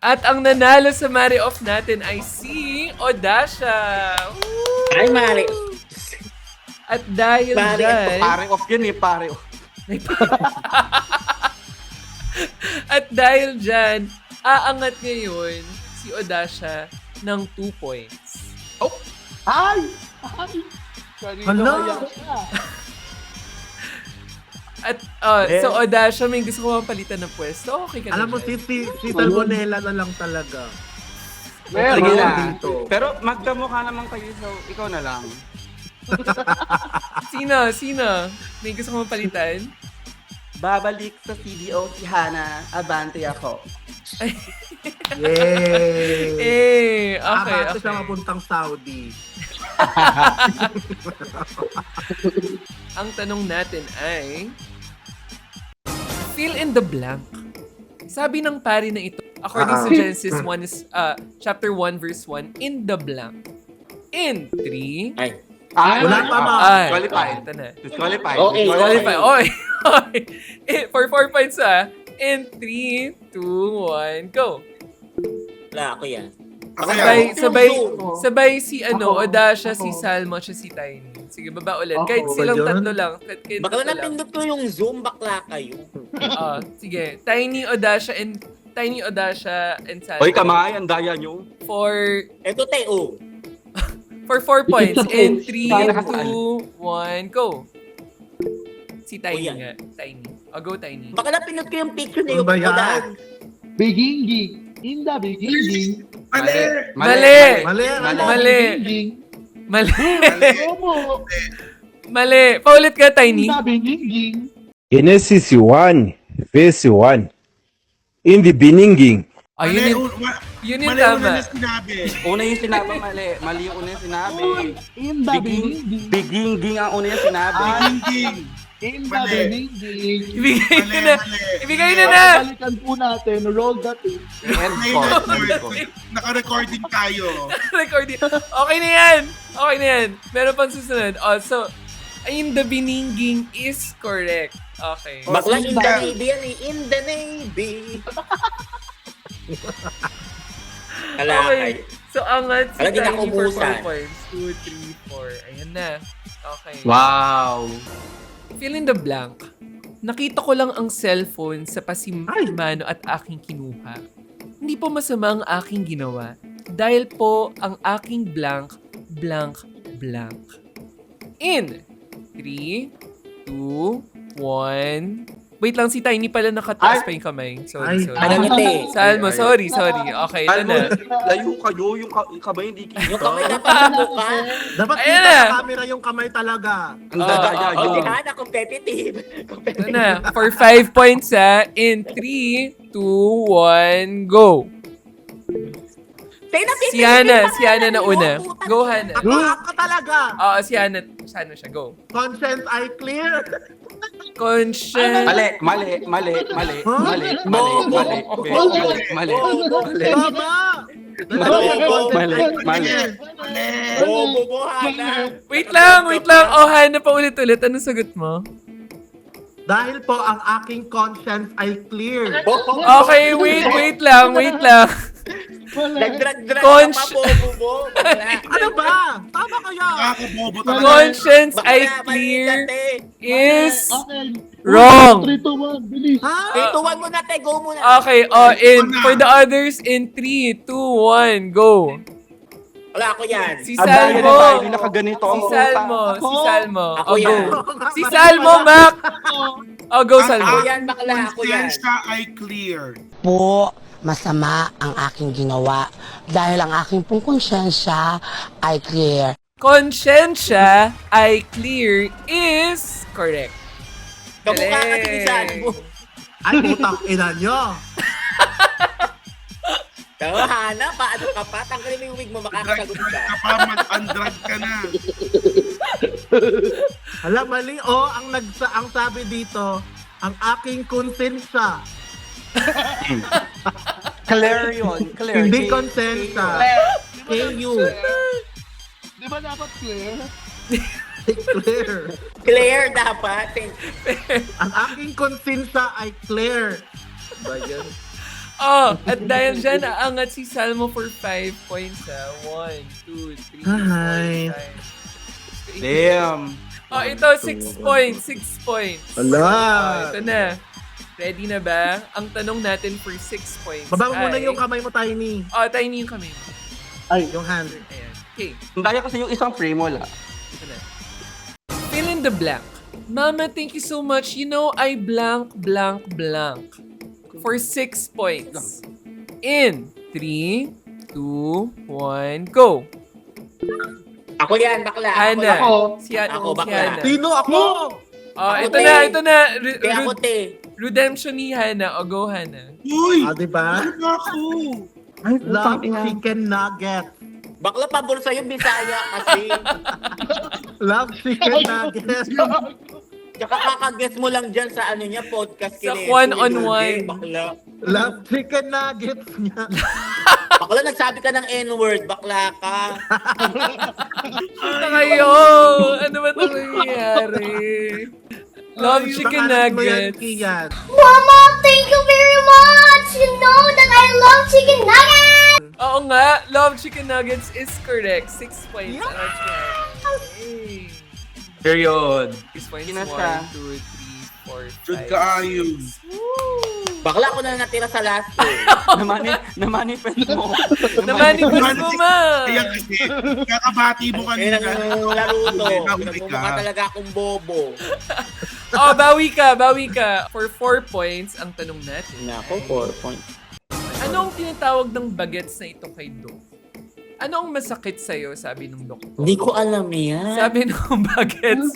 At ang nanalo sa Mare Off natin ay si Odasha. Ay, Mare. At dahil dyan... Pare off yun eh, pare off. At dahil dyan, aangat ngayon si Odasha ng 2 points. Oh! Ay! Ay! Kanina Hala! kaya siya. At so Odasha, may gusto ko mapalitan ng pwesto. Okay ka na Alam mo, dyan? si Salmonella na lang talaga. Sige na. Dito. Pero magkamukha naman kayo, so ikaw na lang. Sino? May gusto ko mapalitan? Babalik sa CDO si Hana, abante ako. Yay! Okay. Abante siya mapuntang Saudi. Ang tanong natin ay, fill in the blank. Sabi ng pari na ito, according to Genesis 1 is, chapter 1 verse 1, in the blank. In 3. Wala pa, ma. Qualified. Ito na. Disqualified. Okay. Qualify. Okay. For 4 points in 3, 2, 1, go. Wala ako yan. Sabay si Odasha, si Salmo, at si Tiny. Sige, baba ulit. Kahit silang tatlo lang. Bakla napindot ko yung Zoom, bakla kayo. Sige. Tiny, Odasha, and Salmo. Hoy, kamay, ang daya nyo. Ito, Teo. For 4 points. In 3, 2, 1, go. Si Tiny nga. Tiny. Go, Tiny. Baka napindot ko yung picture na yung Ano ba yan? Biginggi. In the beginning. Mali. Paulit ka, Tiny. In the beginning. Genesis 1, verse 1. In the beginning. Yun yung Mali tama. una na sinabi. Una yung sinabi, mali. Mali yung una yung sinabi. In the beginning. Biginging ang una yung sinabi. Biginging. In the Mali. beginning. Ibigay na na. Balikan po natin. Roll the tape. Naka-recording tayo. Recording. Okay na yan. Meron pang susunod. So, in the beginning is correct. Okay. Bakla in the Navy yan eh. In the Navy. Okay. So, angat si Alagi na Tiny for kubusan. 4 points. 2, 3, 4. Ayan na. Okay. Wow. Fill in the blank. Nakita ko lang ang cellphone sa pasimano at aking kinuha. Hindi po masama ang aking ginawa. Dahil po ang aking blank. In 3, 2, 1. Wait lang, si Tiny pala nakataas pa yung kamay. Sorry. Salmo, sorry. Okay, ito na. Layo kayo, yung kamay hindi kita. Yung kamay dapat nabuka. Dapat kita sa camera yung kamay talaga. Ang dagaya Hindi yun. na, competitive. Ito na. For 5 points in 3, 2, 1, go. Si Hana na una. Go, Hana. Ako talaga. Si Hana siya. Go. Consent I clear. Conscience. Mali. Wait lang. Hana, paulit-ulit. Anong sagot mo? Dahil po ang aking conscience ay clear. Okay, wait lang. Nag-drag-drag Consci- Ano ba? Tama kaya? Nakakabobo talaga. Conscience I clear is Okay. wrong. 3, 2, 1. Bilis. Ituwan mo na, go muna. Okay, for the others in 3, 2, 1, go. Wala ako yan. Si Ang daya na Salmo. tayo, hindi nakaganito ang Si Salmo. Ako Go. yan. Si Salmo, Mac. Go, Salmo. Ako yan, bakla. Ako yan. Konsensya ay clear. Po, masama ang aking ginawa dahil ang aking pong konsyensya ay clear. Konsyensya ay clear is correct. Kamukha ka si Salmo. Ay, putang ina nyo. Hana, paano ka pa? Tanggalin mo yung wig mo, makakasagot ka. Mag-undrag ka na. Hala, mali. Ang sabi dito, ang aking konsensya. Claire yun. Claire. Hindi konsensya. KU. Di ba dapat clear? Clear. Claire dapat. Ang aking konsensya ay clear. Ba yan? Oh, at dahil dyan, naangat si Salmo for 5 points, ha? 1, 2, 3, 4, Hi. 5. Damn. Oh, ito, 6 points. 6 points. Ala. Oh, ito na. Ready na ba? Ang tanong natin for 6 points Baba mo muna ay- yung kamay mo, Tiny. Oh, Tiny yung kamay mo. Ay, yung hand. Ayan. Okay. Dahil kasi yung isang frame wala. Ito na. Fill in the blank. Mama, thank you so much. You know, I blank, blank, blank. For 6 points. In 3, 2, 1, go. Ako yan, bakla. Hana. Ako. Si Hana. Ako, Si bakla. Hana. Sino ako? Oh, Ako, ito te. na, ito na. Kaya ako, te. Redemption ni Hana. O, go, Hana. Uy! Ah, diba? Ano ba ako? Love chicken nugget. Bakla, pabor sa'yo, Bisaya kasi. Love chicken nugget. Tsaka kakaguess mo lang dyan sa ano niya, podcast Sa Kineso. one-on-one. Bakla. Love chicken nuggets niya. Bakla, nagsabi ka ng N-word. Bakla ka. Kita kayo! Ano ba ito nangyayari? Love chicken nuggets. Kian. Mama, thank you very much! You know that I love chicken nuggets! Oo nga, love chicken nuggets is correct. 6 points. Hey. Period. 6 points. Ginas 1, ka. 2, 3, 4, 5. Jud ka ayun. Bakla, ako na natira sa last eh. Na-manifest mo. Namanifest mo, ma! Kaya kasi, kakabati mo Eh, kanina. laro to. Nahuli Nagmumukha ka. talaga akong bobo. Oh, bawi ka, bawi ka. For 4 points, ang tanong natin. Nako, 4 points. Ano ang tinatawag ng bagets na ito kay Doc? Ano ang masakit sa'yo, sabi ng doktor? Hindi ko alam yan. Sabi ng bagets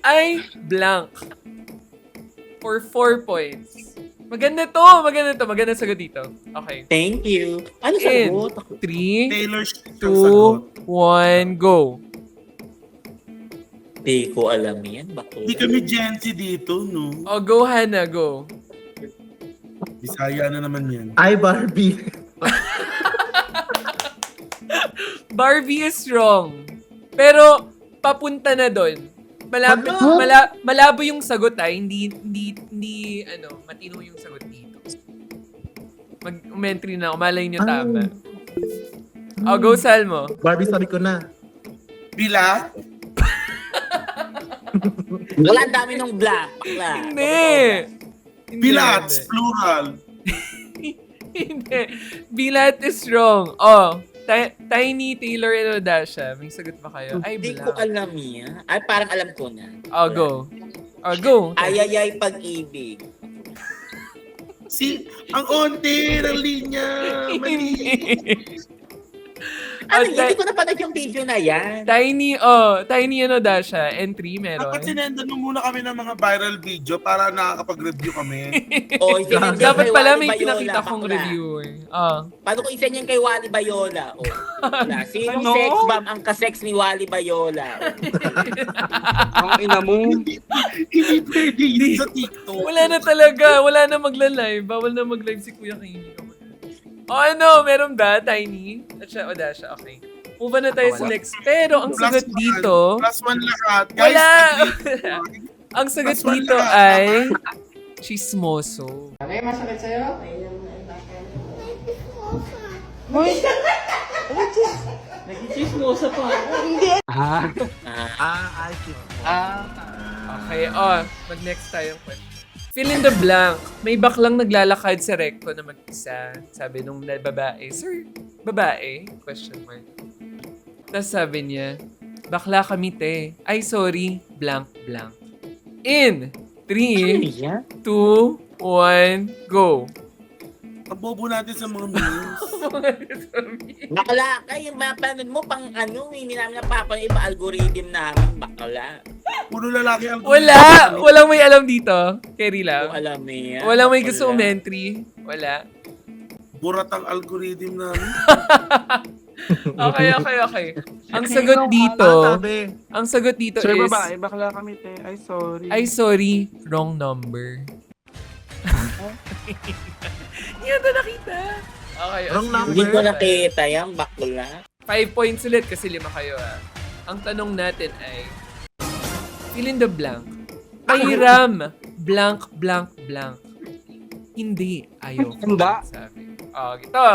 ay blank. For 4 points. Maganda to, maganda to. Maganda sagot dito. Okay. Thank you. Ano In sagot? 3, Taylor Swift ang sagot. 2, 1, go. Hindi ko alam yan. Bakla. Hindi kami Gen Z dito, no? Oh, go, Hannah, go. Bisaya na naman yan. Ay, Barbie. Barbie is wrong. Pero, papunta na doon. Malapit, Ano? malabo yung sagot ay hindi, matino yung sagot dito. Mag-entry na ako, malay nyo tama. Oh, go, Salmo. Barbie, sabi ko na. Bila? Wala, ang dami ng black. Bakla. Hindi. Bilats, plural. Hindi. Bilat is wrong. Oh, Tiny, Taylor, and Odasha. May sagot ba kayo? Ay, Hindi ko blank. alam yan. Ay, parang alam ko na. Oh, go. Oh, go. Ayayay pag-ibig. Ang onte ng linya. Mali. Ano, hindi ko napanood yung video na yan. Tiny and Odasha. Entry, meron. Dapat sinendan mo muna kami ng mga viral video para nakakapag-review kami. O, isenyan kay Dapat pala Wally may Bayola, pinakita kong bakla. reviewer. Oh. Paano ko isenyan kay Wally Bayola? O, wala. Sinong Ano? sex bomb ang kasex ni Wally Bayola? Ang ina mo. Hindi pwede yun sa TikTok. Wala na talaga. Wala na magla-live. Bawal na mag-live si Kuya Kini. Oh, ano? Meron ba? Tiny? At siya, Odasha. Okay. Move on na tayo sa next. Pero ang sagot dito... +1 lahat. Guys, Wala! agree. Ang sagot Plus one dito lahat. ay... Chismoso. Ano yung masakit sa'yo? Nag-chismoso pa ako. Ay, shit. Okay, mag-next tayong question. Fill in the blank. May baklang naglalakad sa recto na mag-isa. Sabi nung babae, Sir, babae? Question mark. Tapos sabi niya, bakla kami te. Ay, sorry, blank, blank. In 3, 2, 1, go. Ang bobo natin sa mga memes. Bakla ka, yung mapanood mo pang ano, hindi namin napapanood iba algorithm namin. Bakla. Puro lalaki ang... Wala! Walang may alam dito. Carry Ko lang. alam eh. Walang may gusto entry. Wala. Burat ang algorithm namin. Okay. Ang sagot dito, Sir, is, babae, bakla kami, te. Ay, sorry. ay sorry, wrong number. Hindi na nakita. Okay. Wrong number. Hindi ko nakita yan, bakla. 5 points ulit kasi 5 kayo Ang tanong natin ay, fill in the blank. Pahiram, blank, blank, blank. Hindi. Ayaw ko Handa. sabi. Ito.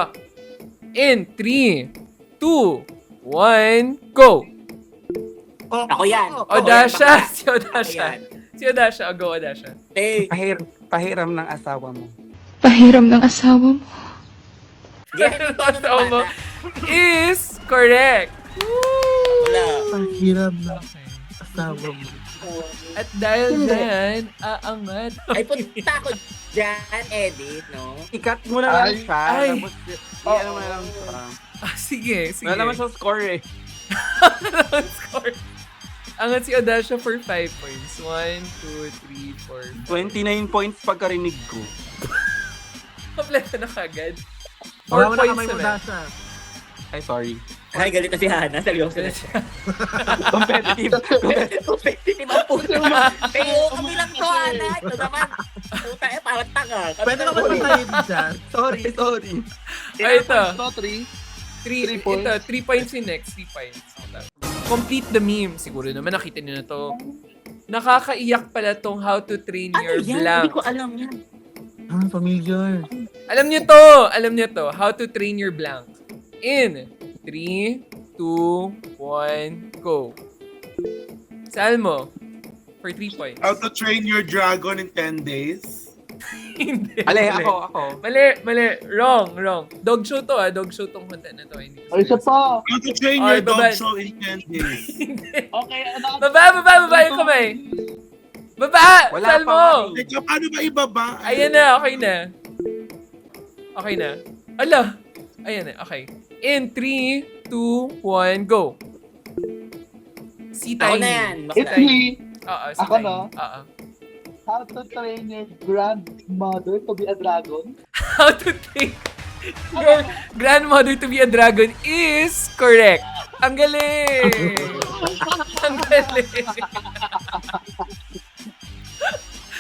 In 3, 2, 1, go! Ako yan. Odasha! Si Ako Odasha. yan. Si Odasha. O, go, Odasha. Hey. Pahiram ng asawa mo. Pahiram ng asawa mo. Ang asawa mo is correct. Wala. Pahiram na asawa mo. At dahil dyan, aangat. Ay, punta ko dyan, edit, no? Ikat mo na lang siya. Ay. Tapos, ano mo na lang siya. Sige. Wala naman siya score eh. Score. Angat si Odasha for 5 points. 1, 2, 3, 4, 29 points pagkarinig ko. Kompleto na kagad. 4 Wala mo na points kamay mo, naman. Dasha. Ay, sorry. Ay, galit na si Hana. Seryoso na siya. Competitive. Competitive ang puso. Pero kami lang to, Hana. Ito naman. Puta eh, parang tanga. Pwede naman patayin dyan. Sorry. Ay, ito. 3 points. Ito, 3 points yung next. 3 points. Complete the meme. Siguro naman nakita niyo na to. Nakakaiyak pala tong How to Train Your Ano yan? Blank. Hindi ko alam yan. Familiar. Alam niyo to. Alam niyo to. How to Train Your Blank. In 3, 2, 1, go. Salmo. For 3 points. How to Train Your Dragon in 10 days. Hindi. Ale, mali. ako. Mali. Wrong. Dog show to Dog show tong content na to. Hindi ko Ay, isa pa. How to Train Ay, Your Dog baba. Show in 10 days. Okay, ano? Baba yung kamay. Baba! Wala Salmo! pa, Teka, paano ba ibaba? Ayan na, okay na. Okay na. Ala! Ayan na, okay. In 3, 2, 1, go. Si Ako Tiny. na yan. It's me. Oo, si Ako Tiny. na? Oo. How to train your grandmother to be a dragon? How to train your grandmother to be a dragon is correct. Ang galing! Ang galing!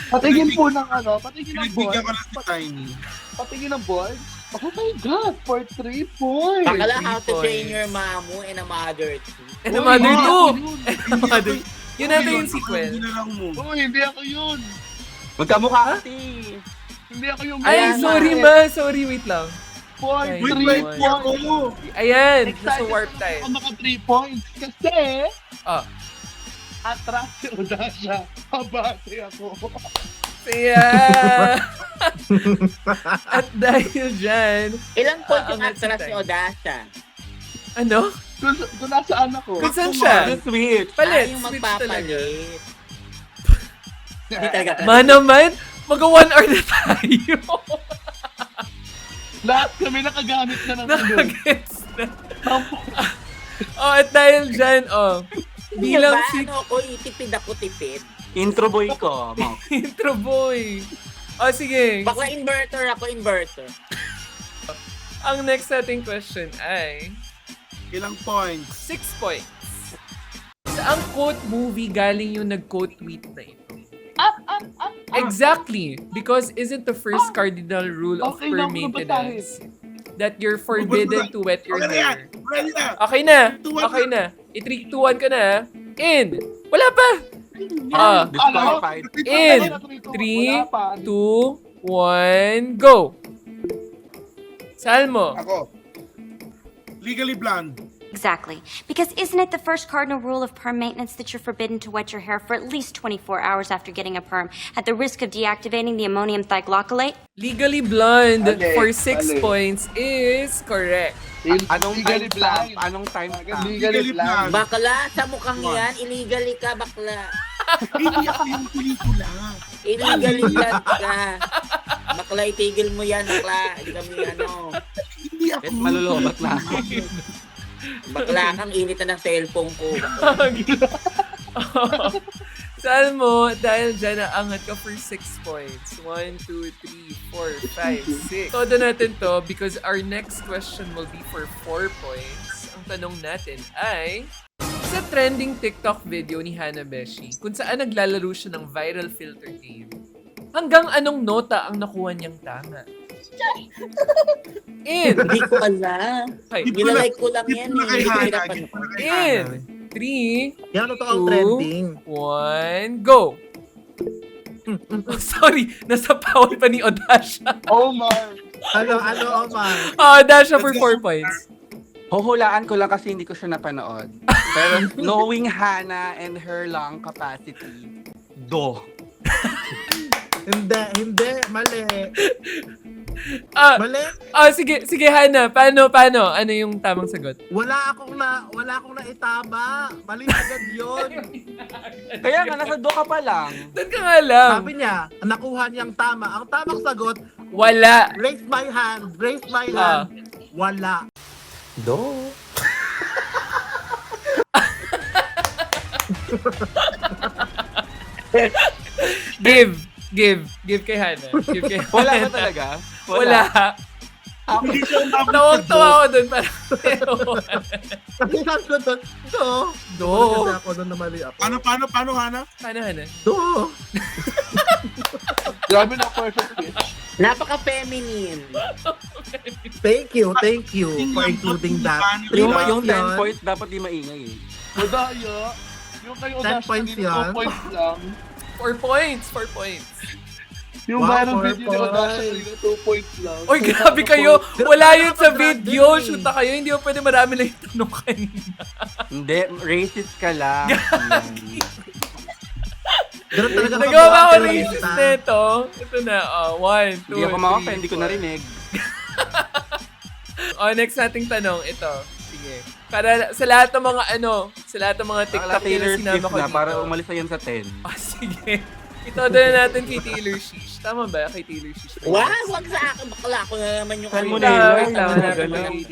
Patingin po ng patingin ng Pinagbigyan board. ko lang si Tiny. Patingin ng board. Oh my God, for 3 points. Bakala Three how to train points. your mamu and a mother too. And a mother too! And a mother. Yun natin yung sequel. Hindi na lang mo. Hindi ako yun. Magkamukha kasi. Hindi ako yung... Ay, Ayan, sorry ma. ma. Sorry, wait lang. For Ay, 3 Wait, points. ako. Ayan, nasa Excited warp time. ako maka 3 points. Kasi, Ah, atras si Odasha. Kabate ako. yeah. At dahil dyan, Ilang points yung angat si atras ni Tiny. Odasha? Ano? Kung nasaan ako. Kung saan siya? Switch. Palit, Yung switch talaga. magpapalit. Hindi talaga. Ma naman, mag 1 hour na tayo. Lahat kami nakagamit na ng Nakagets na. At dahil dyan, bilang Diba? si Ano ako, itipid ako tipid. Intro boy ko. intro boy. Sige. Bakla inverter ako, inverter. Ang next nating question ay Ilang points? 6 points. Saang quote movie galing yung nag-quote tweet na ito? Exactly. Because isn't the first cardinal rule of Okay per lang, maintenance that you're forbidden to wet your Okay na yan. hair? Ready na. Okay na. 2-1 Okay na. I-3-2-1 ka na. In. Wala pa. Disqualified. In. 3, 2, 1, go. Salmo. Ako. Legally Blonde. Exactly. Because isn't it the first cardinal rule of perm maintenance that you're forbidden to wet your hair for at least 24 hours after getting a perm, at the risk of deactivating the ammonium thioglycolate? Legally Blonde Mali, for 6 mali. points is correct. Anong time stamp? Anong time stamp? Legally blind. Bakla, sa mukhang yan, illegally ka, bakla. Hindi ako yung pelikula. Illegally blood ka. Bakla, itigil mo yan, bakla. Hindi kami Hindi ako. Bet malulobot na. Bakla kang init na ng cellphone ko. Salmo, dahil dyan naangat ka for 6 points. 1, 2, 3, 4, 5, 6. Todo natin to because our next question will be for 4 points. Ang tanong natin ay, sa trending TikTok video ni Hana Beshi, kung saan naglalaro siya ng viral filter game, hanggang anong nota ang nakuha niyang tama? In. Hindi ko alam. Okay. Nilalike ko lang yan. In. 3, Yan, ito ang trending. 1, go! Sorry, nasa power pa ni Odasha. Omar. Ano, Omar? Odasha for 4 points. Huhulaan ko lang kasi hindi ko siya napanood. Pero knowing Hannah and her lung capacity, Hindi, mali. Mali. Sige Hannah, paano? Ano yung tamang sagot? Wala akong naitama. Mali agad yun. Kaya nga, nasa do ka pa lang. Doon ka nga lang. Sabi niya, nakuha niyang tama. Ang tamang sagot, wala. Raise my hand. Wala. Do. Give kay Hannah. Wala ba talaga? Wala. Hindi siya umabot sa Nawang-tawa ako doon parang. Kasi sabi ko doon, Do. Kasi ako doon na mali ako. Paano, Hana? Paano, Hannah? Do. Grabe na perfect pitch. Napaka-feminine. Thank you for including that. 3 Yung points 10 yun. points dapat di maingay eh. Madaya. Yung kayo 10 points yun. 2 points lang. 4 points. Yung Wow, viral 4 video ni Odasha kanina, 2 points lang. Oy, grabe kayo. Wala yun sa video. Grabe. Shoot na kayo. Hindi mo pwede marami lang yung tanong kanina. Hindi, racist ka lang. Ganun talaga Nagawa ba ako kabuhat yung racist lista. nito? Ito na. 1, 2, Hindi ako makape, hindi ko narinig. Next nating tanong. Ito. Sige. Para sa lahat ng mga TikTok Akala Taylor na sinama Swift ko na, dito. para umalis na yan sa 10. Sige. Ito na natin kay Taylor Swift. Tama ba? Kay Taylor Swift. Wag sa akin. Bakla ko na naman yung Saan mo Tama na yun? natin kay